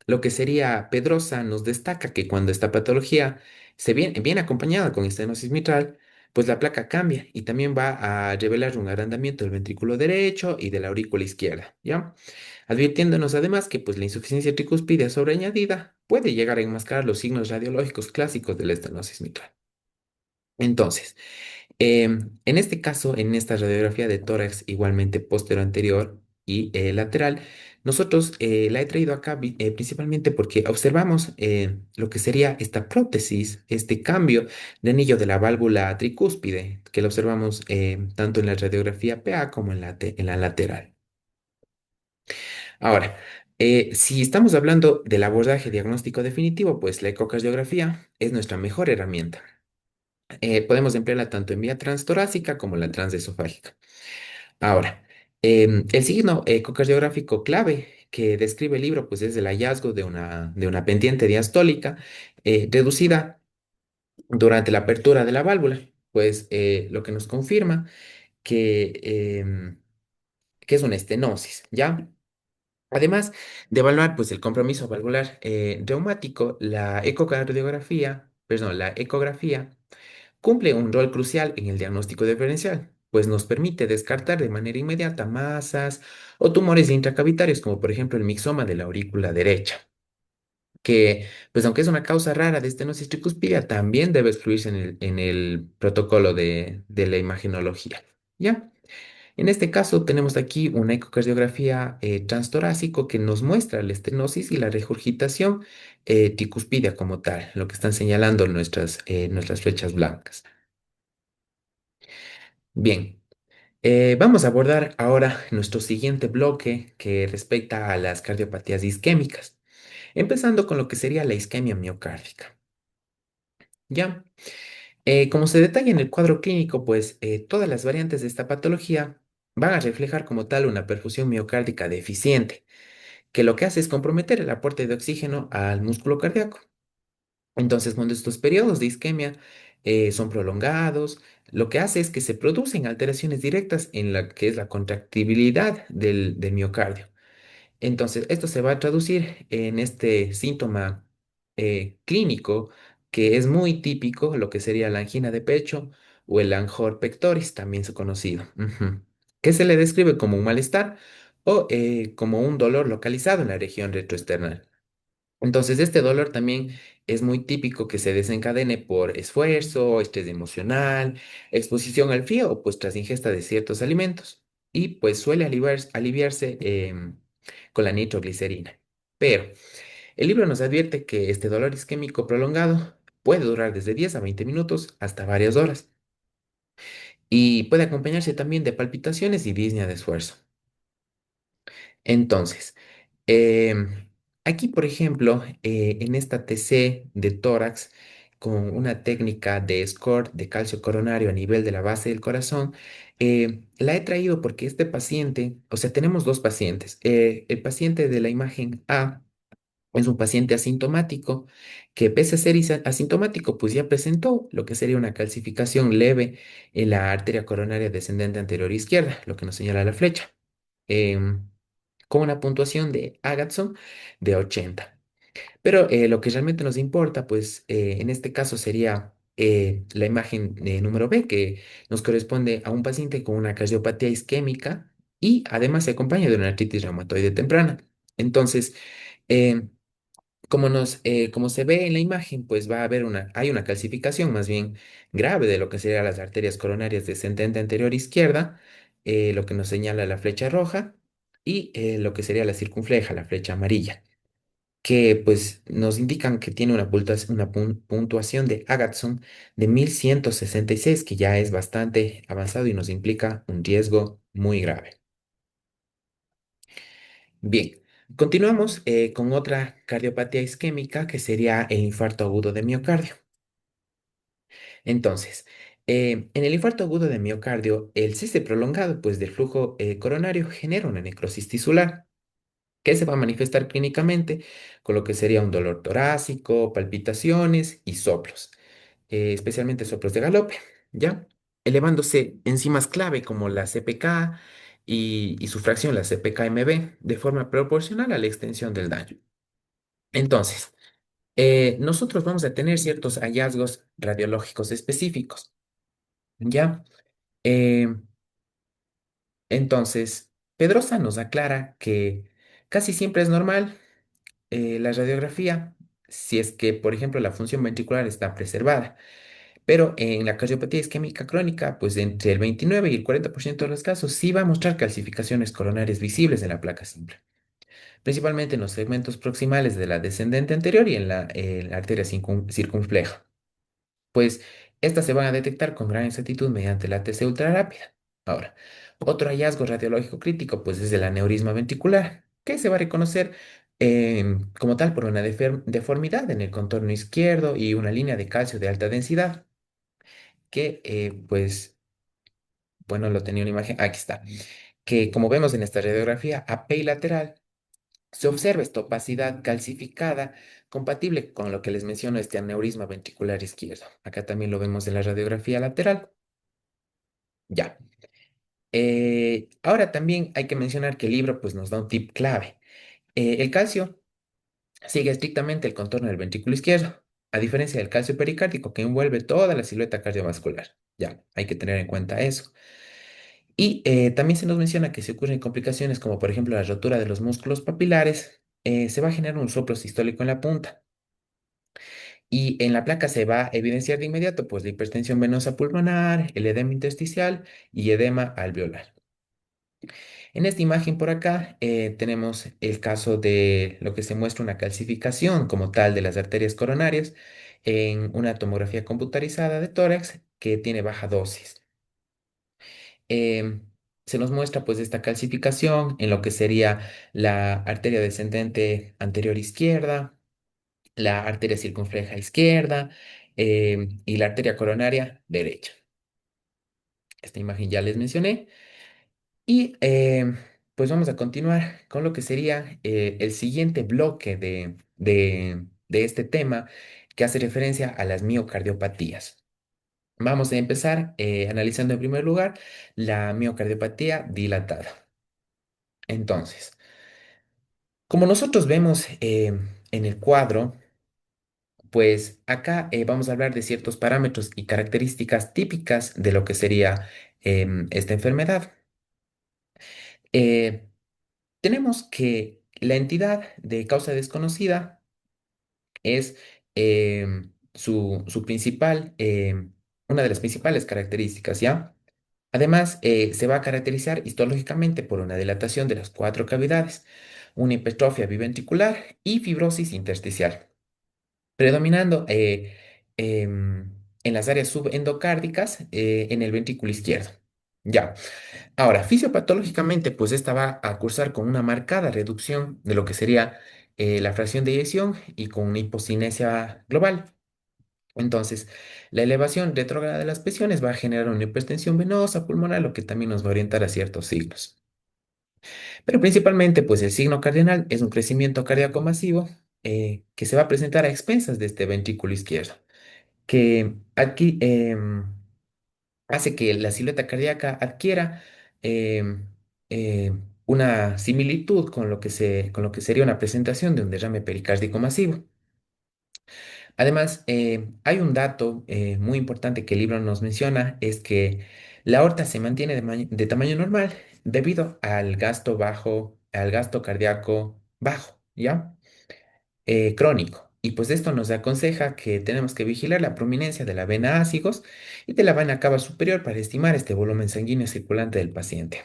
A: lo que sería Pedrosa nos destaca que cuando esta patología viene acompañada con estenosis mitral, pues la placa cambia y también va a revelar un agrandamiento del ventrículo derecho y de la aurícula izquierda, ¿ya? Advirtiéndonos además que pues la insuficiencia tricuspidea sobreañadida puede llegar a enmascarar los signos radiológicos clásicos de la estenosis mitral. Entonces, en este caso, en esta radiografía de tórax igualmente anterior y lateral, nosotros la he traído acá principalmente porque observamos lo que sería esta prótesis, este cambio de anillo de la válvula tricúspide, que lo observamos tanto en la radiografía PA como en la lateral. Ahora, si estamos hablando del abordaje diagnóstico definitivo, pues la ecocardiografía es nuestra mejor herramienta. Podemos emplearla tanto en vía transtorácica como en la transesofágica. Ahora, el signo ecocardiográfico clave que describe el libro pues, es el hallazgo de una pendiente diastólica reducida durante la apertura de la válvula, pues lo que nos confirma que, que es una estenosis, ¿ya? Además de evaluar pues, el compromiso valvular reumático, la ecografía cumple un rol crucial en el diagnóstico diferencial, pues nos permite descartar de manera inmediata masas o tumores intracavitarios, como por ejemplo el mixoma de la aurícula derecha, que, pues aunque es una causa rara de estenosis tricuspidia, también debe excluirse en el protocolo de la imagenología. ¿Ya? En este caso tenemos aquí una ecocardiografía transtorácico que nos muestra la estenosis y la regurgitación tricuspidia como tal, lo que están señalando nuestras flechas blancas. Bien, vamos a abordar ahora nuestro siguiente bloque que respecta a las cardiopatías isquémicas, empezando con lo que sería la isquemia miocárdica. ¿Ya? Como se detalla en el cuadro clínico, pues todas las variantes de esta patología van a reflejar como tal una perfusión miocárdica deficiente, que lo que hace es comprometer el aporte de oxígeno al músculo cardíaco. Entonces, cuando estos periodos de isquemia son prolongados, lo que hace es que se producen alteraciones directas en la que es la contractibilidad del miocardio. Entonces, esto se va a traducir en este síntoma clínico que es muy típico, lo que sería la angina de pecho o el angor pectoris, también es conocido, que se le describe como un malestar o como un dolor localizado en la región retroesternal. Entonces, este dolor también es muy típico que se desencadene por esfuerzo, estrés emocional, exposición al frío o pues tras ingesta de ciertos alimentos. Y pues suele aliviarse con la nitroglicerina. Pero el libro nos advierte que este dolor isquémico prolongado puede durar desde 10 a 20 minutos hasta varias horas y puede acompañarse también de palpitaciones y disnea de esfuerzo. Entonces, aquí, por ejemplo, en esta TC de tórax, con una técnica de score de calcio coronario a nivel de la base del corazón, la he traído porque este paciente, o sea, tenemos dos pacientes. El paciente de la imagen A es un paciente asintomático que pese a ser asintomático, pues ya presentó lo que sería una calcificación leve en la arteria coronaria descendente anterior izquierda, lo que nos señala la flecha. Em, con una puntuación de Agatston de 80. Pero lo que realmente nos importa, pues en este caso sería la imagen número B, que nos corresponde a un paciente con una cardiopatía isquémica y además se acompaña de una artritis reumatoide temprana. Entonces, eh, como se ve en la imagen, pues va a haber hay una calcificación más bien grave de lo que serían las arterias coronarias descendente anterior izquierda, lo que nos señala la flecha roja, y lo que sería la circunfleja, la flecha amarilla, que pues nos indican que tiene una puntuación de Agatston de 1166, que ya es bastante avanzado y nos implica un riesgo muy grave. Bien, continuamos con otra cardiopatía isquémica que sería el infarto agudo de miocardio. Entonces, en el infarto agudo de miocardio, el cese prolongado pues, del flujo coronario genera una necrosis tisular. que se va a manifestar clínicamente con lo que sería un dolor torácico, palpitaciones y soplos, especialmente soplos de galope, ¿ya? Elevándose enzimas clave como la CPK y su fracción, la CPK-MB, de forma proporcional a la extensión del daño. Entonces, nosotros vamos a tener ciertos hallazgos radiológicos específicos, ¿ya? Eh, entonces, Pedrosa nos aclara que casi siempre es normal la radiografía si es que, por ejemplo, la función ventricular está preservada. Pero en la cardiopatía isquémica crónica, pues entre el 29 y el 40% de los casos sí va a mostrar calcificaciones coronarias visibles en la placa simple, principalmente en los segmentos proximales de la descendente anterior y en la arteria circunfleja. Pues estas se van a detectar con gran exactitud mediante la TC ultrarrápida. Ahora, otro hallazgo radiológico crítico, pues es el aneurisma ventricular, que se va a reconocer como tal por una deformidad en el contorno izquierdo y una línea de calcio de alta densidad, que pues, bueno, lo tenía una imagen, aquí está, que como vemos en esta radiografía apilateral, se observa esta opacidad calcificada compatible con lo que les menciono, este aneurisma ventricular izquierdo. Acá también lo vemos en la radiografía lateral. Ya. Ahora también hay que mencionar que el libro pues, nos da un tip clave. El calcio sigue estrictamente el contorno del ventrículo izquierdo, a diferencia del calcio pericárdico que envuelve toda la silueta cardiovascular. Ya, hay que tener en cuenta eso. Y también se nos menciona que si ocurren complicaciones como por ejemplo la rotura de los músculos papilares, se va a generar un soplo sistólico en la punta. Y en la placa se va a evidenciar de inmediato pues la hipertensión venosa pulmonar, el edema intersticial y edema alveolar. En esta imagen por acá tenemos el caso de lo que se muestra una calcificación como tal de las arterias coronarias en una tomografía computarizada de tórax que tiene baja dosis. Em, Se nos muestra pues esta calcificación en lo que sería la arteria descendente anterior izquierda, la arteria circunfleja izquierda y la arteria coronaria derecha. Esta imagen ya les mencioné. Y pues vamos a continuar con lo que sería el siguiente bloque de este tema que hace referencia a las miocardiopatías. Vamos a empezar analizando en primer lugar la miocardiopatía dilatada. Entonces, como nosotros vemos en el cuadro, pues acá vamos a hablar de ciertos parámetros y características típicas de lo que sería esta enfermedad. Eh, Tenemos que la entidad de causa desconocida es su principal, una de las principales características, ¿ya? Además, se va a caracterizar histológicamente por una dilatación de las cuatro cavidades, una hipertrofia biventricular y fibrosis intersticial, predominando en las áreas subendocárdicas en el ventrículo izquierdo. Ya. Ahora, fisiopatológicamente, pues esta va a cursar con una marcada reducción de lo que sería la fracción de eyección y con una hipocinesia global. Entonces, la elevación retrógrada de las presiones va a generar una hipertensión venosa pulmonar, lo que también nos va a orientar a ciertos signos. Pero principalmente, pues el signo cardinal es un crecimiento cardíaco masivo que se va a presentar a expensas de este ventrículo izquierdo, que aquí hace que la silueta cardíaca adquiera em, una similitud con lo que sería una presentación de un derrame pericárdico masivo. Además, hay un dato muy importante que el libro nos menciona, es que la aorta se mantiene de tamaño normal debido al gasto bajo, al gasto cardíaco bajo, ¿ya? Crónico. Y pues esto nos aconseja que tenemos que vigilar la prominencia de la vena ácigos y de la vena cava superior para estimar este volumen sanguíneo circulante del paciente.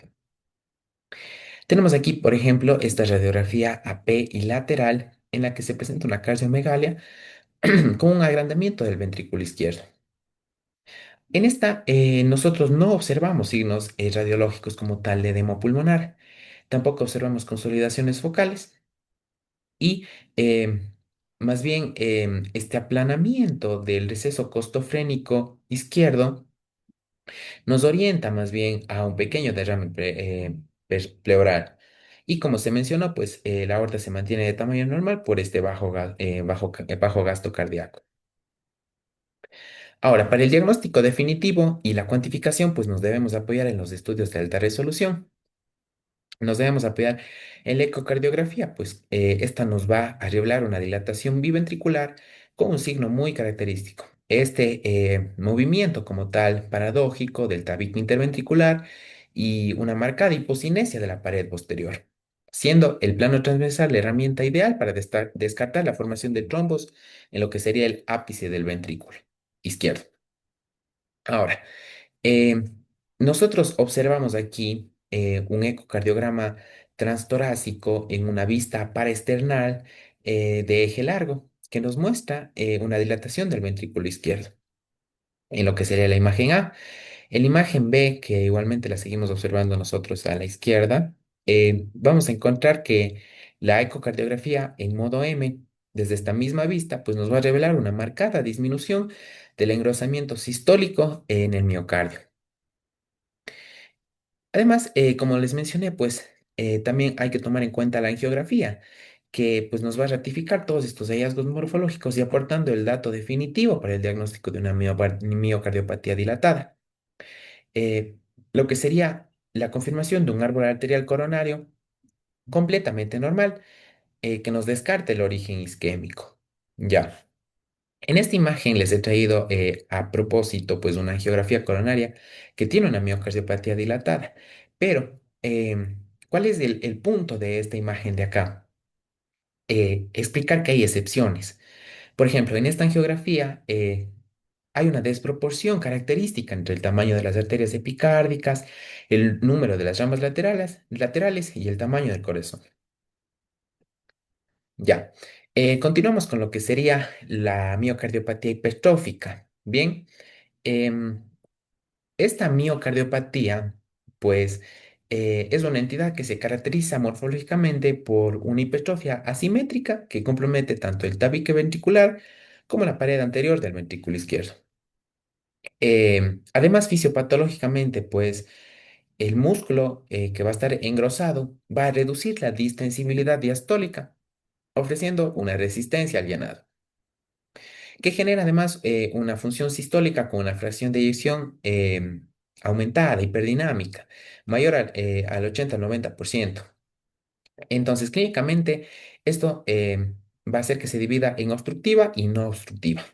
A: Tenemos aquí, por ejemplo, esta radiografía AP y lateral en la que se presenta una cardiomegalia con un agrandamiento del ventrículo izquierdo. En esta, nosotros no observamos signos radiológicos como tal de edema pulmonar, tampoco observamos consolidaciones focales y más bien este aplanamiento del receso costofrénico izquierdo nos orienta más bien a un pequeño derrame pleural. Y como se mencionó, pues la aorta se mantiene de tamaño normal por este bajo gasto cardíaco. Ahora, para el diagnóstico definitivo y la cuantificación, pues nos debemos apoyar en los estudios de alta resolución. Nos debemos apoyar en la ecocardiografía, pues esta nos va a revelar una dilatación biventricular con un signo muy característico. Este movimiento como tal paradójico del tabique interventricular y una marcada hipocinesia de la pared posterior, siendo el plano transversal la herramienta ideal para descartar la formación de trombos en lo que sería el ápice del ventrículo izquierdo. Ahora, eh, nosotros observamos aquí un ecocardiograma transtorácico en una vista paraesternal de eje largo que nos muestra una dilatación del ventrículo izquierdo en lo que sería la imagen A. En la imagen B, que igualmente la seguimos observando nosotros a la izquierda, vamos a encontrar que la ecocardiografía en modo M, desde esta misma vista, pues nos va a revelar una marcada disminución del engrosamiento sistólico en el miocardio. Además, como les mencioné, pues también hay que tomar en cuenta la angiografía, que pues nos va a ratificar todos estos hallazgos morfológicos y aportando el dato definitivo para el diagnóstico de una miocardiopatía dilatada. Eh, lo que sería la confirmación de un árbol arterial coronario completamente normal, que nos descarte el origen isquémico. Ya. En esta imagen les he traído a propósito pues una angiografía coronaria que tiene una miocardiopatía dilatada. Pero, ¿cuál es el punto de esta imagen de acá? Explicar que hay excepciones. Por ejemplo, en esta angiografía hay una desproporción característica entre el tamaño de las arterias epicárdicas, el número de las ramas laterales y el tamaño del corazón. Ya. Continuamos con lo que sería la miocardiopatía hipertrófica. Bien. Em, esta miocardiopatía, pues, es una entidad que se caracteriza morfológicamente por una hipertrofia asimétrica que compromete tanto el tabique ventricular como la pared anterior del ventrículo izquierdo. Además, fisiopatológicamente, pues, el músculo que va a estar engrosado va a reducir la distensibilidad diastólica, ofreciendo una resistencia al llenado, que genera además una función sistólica con una fracción de eyección aumentada, hiperdinamica, mayor al 80 al 90%. Entonces, clínicamente, esto va a hacer que se divida en obstructiva y no obstructiva.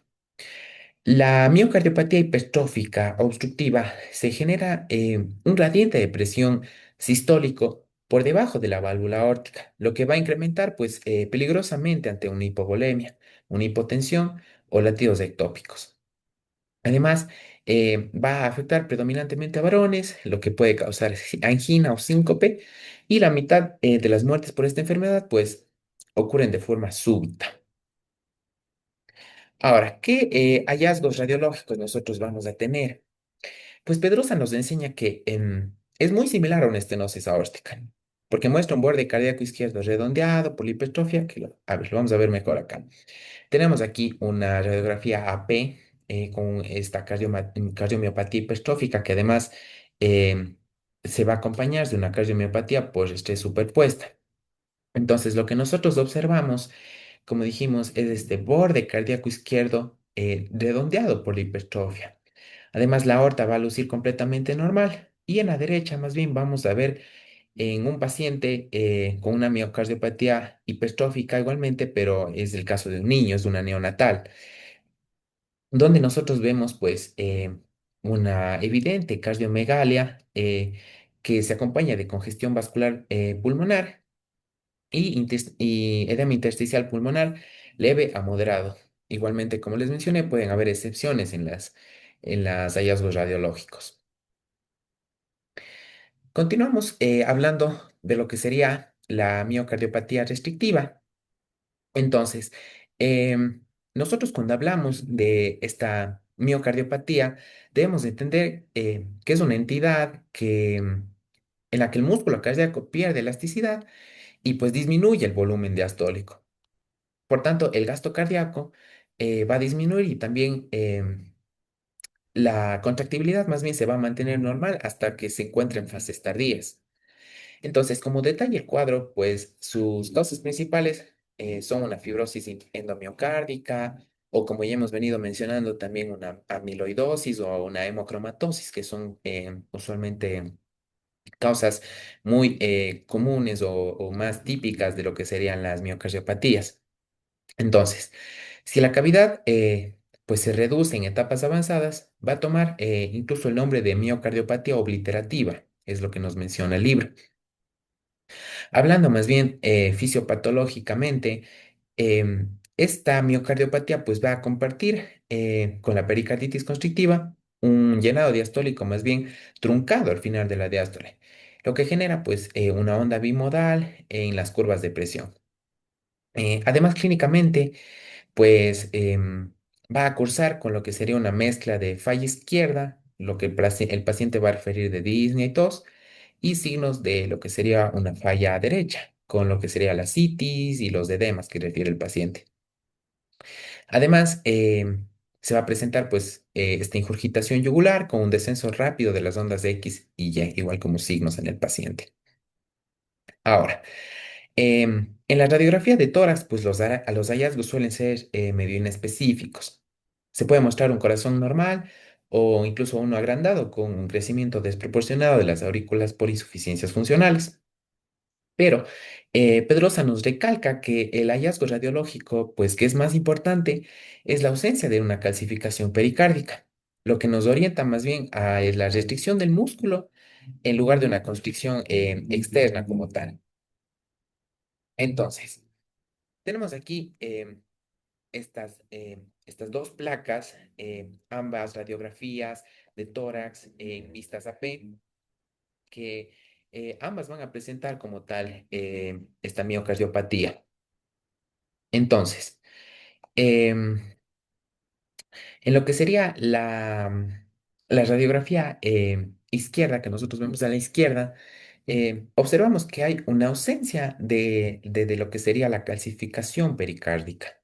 A: La miocardiopatía hipertrófica obstructiva se genera un gradiente de presión sistólico por debajo de la válvula aórtica, lo que va a incrementar pues peligrosamente ante una hipovolemia, una hipotensión o latidos ectópicos. Además, va a afectar predominantemente a varones, lo que puede causar angina o síncope, y la mitad de las muertes por esta enfermedad pues ocurren de forma súbita. Ahora, ¿qué hallazgos radiológicos nosotros vamos a tener? Pues Pedrosa nos enseña que es muy similar a una estenosis aórtica, porque muestra un borde cardíaco izquierdo redondeado por la hipertrofia, a ver, lo vamos a ver mejor acá. Tenemos aquí una radiografía AP con esta cardiomiopatía hipertrófica que además em, se va a acompañar de una cardiomiopatía por estrés superpuesta. Entonces, lo que nosotros observamos, como dijimos, es este borde cardíaco izquierdo redondeado por la hipertrofia. Además, la aorta va a lucir completamente normal y en la derecha más bien vamos a ver en un paciente con una miocardiopatía hipertrófica igualmente, pero es el caso de un niño, es una neonatal, donde nosotros vemos pues una evidente cardiomegalia que se acompaña de congestión vascular pulmonar y edema intersticial pulmonar leve a moderado. Igualmente, como les mencioné, pueden haber excepciones en las hallazgos radiológicos. Continuamos hablando de lo que sería la miocardiopatía restrictiva. Entonces, em, nosotros cuando hablamos de esta miocardiopatía, debemos entender que es una entidad en la que el músculo cardíaco pierde elasticidad y pues disminuye el volumen diastólico. Por tanto, el gasto cardíaco va a disminuir y también la contractibilidad más bien se va a mantener normal hasta que se encuentre en fases tardías. Entonces, como detalle el cuadro, pues sus causas principales son una fibrosis endomiocárdica o como ya hemos venido mencionando, también una amiloidosis o una hemocromatosis, que son usualmente causas muy comunes o más típicas de lo que serían las miocardiopatías. Entonces, si la cavidad pues se reduce en etapas avanzadas, va a tomar incluso el nombre de miocardiopatía obliterativa, es lo que nos menciona el libro. Hablando más bien fisiopatológicamente, esta miocardiopatía pues va a compartir con la pericarditis constrictiva un llenado diastólico más bien truncado al final de la diástole, lo que genera pues una onda bimodal en las curvas de presión. Además, clínicamente, pues va a cursar con lo que sería una mezcla de falla izquierda, lo que el paciente va a referir de disnea y tos, y signos de lo que sería una falla derecha, con lo que sería la citis y los edemas que refiere el paciente. Además, se va a presentar pues esta ingurgitación yugular con un descenso rápido de las ondas X y Y, igual como signos en el paciente. Ahora, en la radiografía de tórax, pues los hallazgos suelen ser medio inespecíficos. Se puede mostrar un corazón normal o incluso uno agrandado con un crecimiento desproporcionado de las aurículas por insuficiencias funcionales. Pero Pedrosa nos recalca que el hallazgo radiológico, pues que es más importante, es la ausencia de una calcificación pericárdica, lo que nos orienta más bien a la restricción del músculo en lugar de una constricción externa como tal. Entonces, tenemos aquí estas dos placas, ambas radiografías de tórax vistas AP, que ambas van a presentar como tal esta miocardiopatía. Entonces, em, en lo que sería la radiografía izquierda, que nosotros vemos a la izquierda, observamos que hay una ausencia de lo que sería la calcificación pericárdica.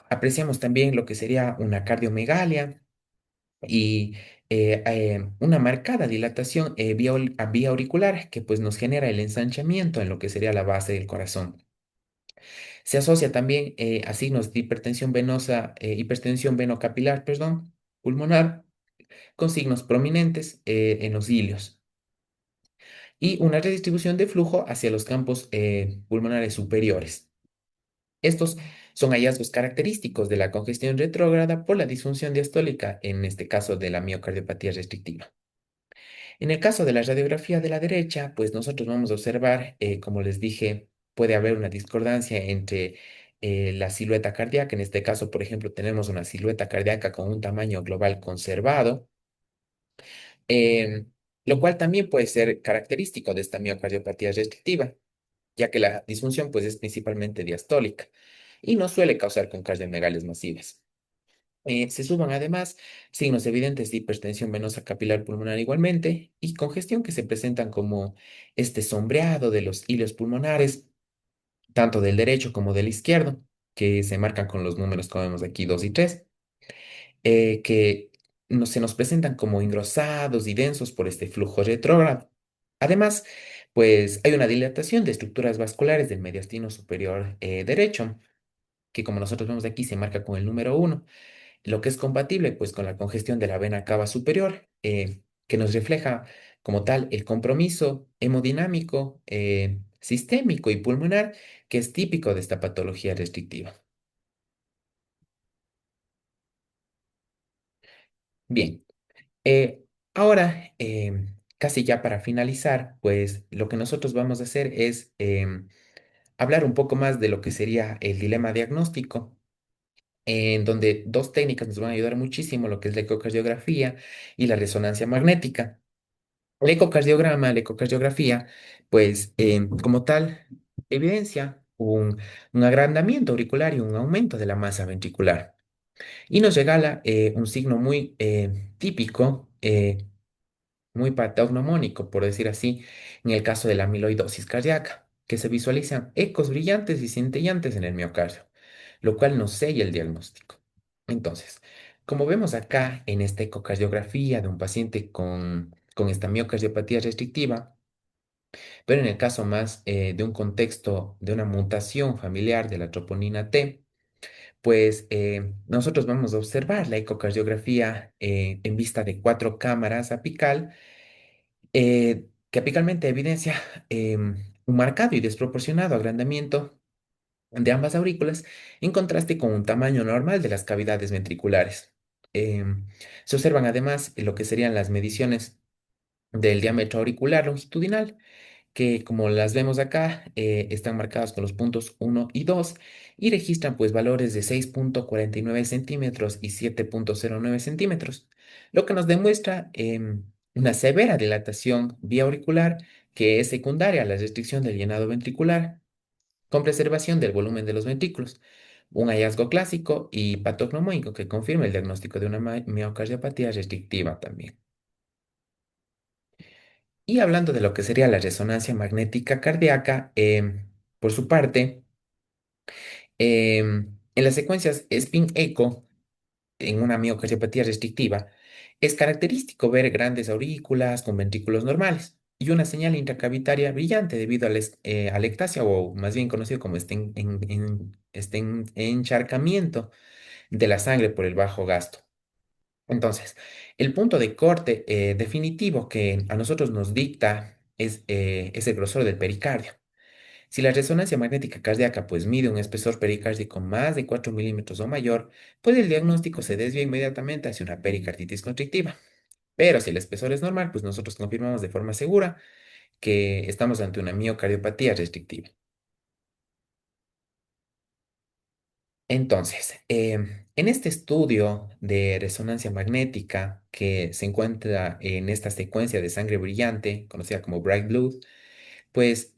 A: Apreciamos también lo que sería una cardiomegalia y una marcada dilatación vía auricular que pues nos genera el ensanchamiento en lo que sería la base del corazón. Se asocia también a signos de hipertensión venosa, hipertensión venocapilar, perdón, pulmonar, con signos prominentes en los ilios y una redistribución de flujo hacia los campos pulmonares superiores. Estos son hallazgos característicos de la congestión retrógrada por la disfunción diastólica, en este caso de la miocardiopatía restrictiva. En el caso de la radiografía de la derecha, pues nosotros vamos a observar, como les dije, puede haber una discordancia entre la silueta cardíaca. En este caso, por ejemplo, tenemos una silueta cardíaca con un tamaño global conservado, em, lo cual también puede ser característico de esta miocardiopatía restrictiva, ya que la disfunción pues, es principalmente diastólica y no suele causar con cardiomegalias masivas. Se suman además signos evidentes de hipertensión venosa capilar pulmonar igualmente y congestión que se presentan como este sombreado de los hilios pulmonares, tanto del derecho como del izquierdo, que se marcan con los números como vemos aquí 2 y 3, que se nos presentan como engrosados y densos por este flujo retrógrado. Además, pues hay una dilatación de estructuras vasculares del mediastino superior derecho, que como nosotros vemos aquí se marca con el número 1 lo que es compatible pues con la congestión de la vena cava superior, que nos refleja como tal el compromiso hemodinámico, sistémico y pulmonar que es típico de esta patología restrictiva. Bien, ahora casi ya para finalizar, pues lo que nosotros vamos a hacer es hablar un poco más de lo que sería el dilema diagnóstico, en donde dos técnicas nos van a ayudar muchísimo, lo que es la ecocardiografía y la resonancia magnética. El ecocardiograma, la ecocardiografía, pues como tal, evidencia un agrandamiento auricular y un aumento de la masa ventricular. Y nos regala un signo muy típico, muy patognomónico, por decir así, en el caso de la amiloidosis cardíaca, que se visualizan ecos brillantes y centellantes en el miocardio, lo cual nos sella el diagnóstico. Entonces, como vemos acá en esta ecocardiografía de un paciente con esta miocardiopatía restrictiva, Pero en el caso más de un contexto de una mutación familiar de la troponina T, pues nosotros vamos a observar la ecocardiografía en vista de cuatro cámaras apical, que apicalmente evidencia un marcado y desproporcionado agrandamiento de ambas aurículas en contraste con un tamaño normal de las cavidades ventriculares. Se observan además lo que serían las mediciones del diámetro auricular longitudinal, que como las vemos acá, están marcadas con los puntos 1 y 2 y registran pues valores de 6,49 centímetros y 7,09 centímetros, lo que nos demuestra una severa dilatación vía auricular que es secundaria a la restricción del llenado ventricular, con preservación del volumen de los ventrículos. Un hallazgo clásico y patognomónico que confirma el diagnóstico de una miocardiopatía restrictiva también. Y hablando de lo que sería la resonancia magnética cardíaca, por su parte, en las secuencias spin-echo, en una miocardiopatía restrictiva, es característico ver grandes aurículas con ventrículos normales y una señal intracavitaria brillante debido a la ectasia, o más bien conocido como encharcamiento de la sangre por el bajo gasto. Entonces, el punto de corte definitivo que a nosotros nos dicta es el grosor del pericardio. Si la resonancia magnética cardíaca pues mide un espesor pericárdico más de 4 milímetros o mayor, pues el diagnóstico se desvía inmediatamente hacia una pericarditis constrictiva. Pero si el espesor es normal, pues nosotros confirmamos de forma segura que estamos ante una miocardiopatía restrictiva. Entonces, en este estudio de resonancia magnética que se encuentra en esta secuencia de sangre brillante, conocida como Bright Blood, pues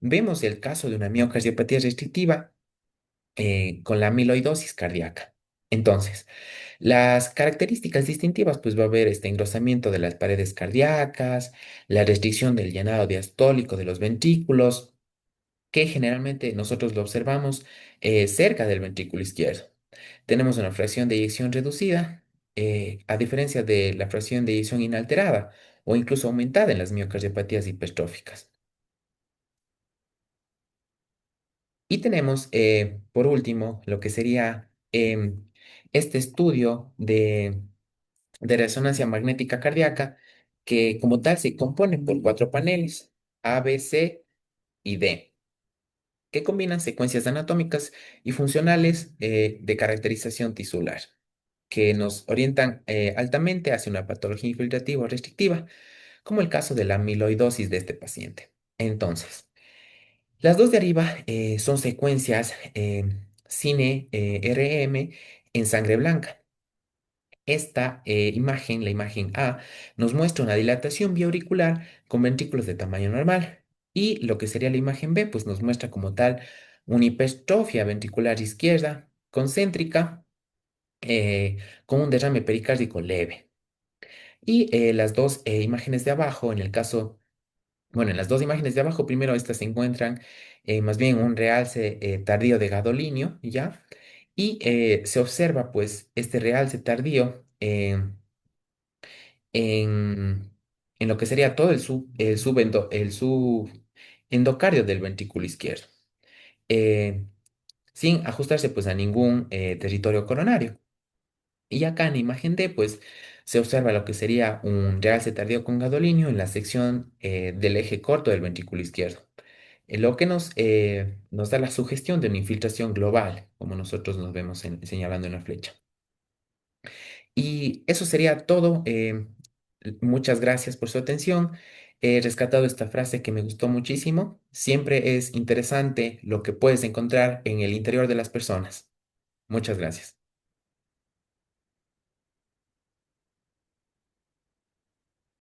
A: vemos el caso de una miocardiopatía restrictiva con la amiloidosis cardíaca. Entonces, las características distintivas, pues va a haber este engrosamiento de las paredes cardíacas, la restricción del llenado diastólico de los ventrículos, que generalmente nosotros lo observamos cerca del ventrículo izquierdo. Tenemos una fracción de eyección reducida, a diferencia de la fracción de eyección inalterada o incluso aumentada en las miocardiopatías hipertróficas. Y tenemos, por último, lo que sería este estudio de resonancia magnética cardíaca, que como tal se compone por cuatro paneles, A, B, C y D, que combinan secuencias anatómicas y funcionales de caracterización tisular, que nos orientan altamente hacia una patología infiltrativa o restrictiva, como el caso de la amiloidosis de este paciente. Entonces, las dos de arriba son secuencias cine RM en sangre blanca. Esta imagen, la imagen A, nos muestra una dilatación biauricular con ventrículos de tamaño normal. Y lo que sería la imagen B, pues nos muestra como tal una hipertrofia ventricular izquierda concéntrica con un derrame pericárdico leve. Y las dos imágenes de abajo, en el caso, bueno, en las dos imágenes de abajo, primero estas se encuentran más bien un realce tardío de gadolinio, ¿ya? Y se observa pues este realce tardío en, en lo que sería todo el subendocardio del ventrículo izquierdo, eh, sin ajustarse pues a ningún territorio coronario. Y acá en imagen D, pues se observa lo que sería un realce tardío con gadolinio en la sección del eje corto del ventrículo izquierdo, lo que nos da la sugestión de una infiltración global, como nosotros nos vemos señalando en la flecha. Y eso sería todo. Muchas gracias por su atención. He rescatado esta frase que me gustó muchísimo. Siempre es interesante lo que puedes encontrar en el interior de las personas. Muchas gracias.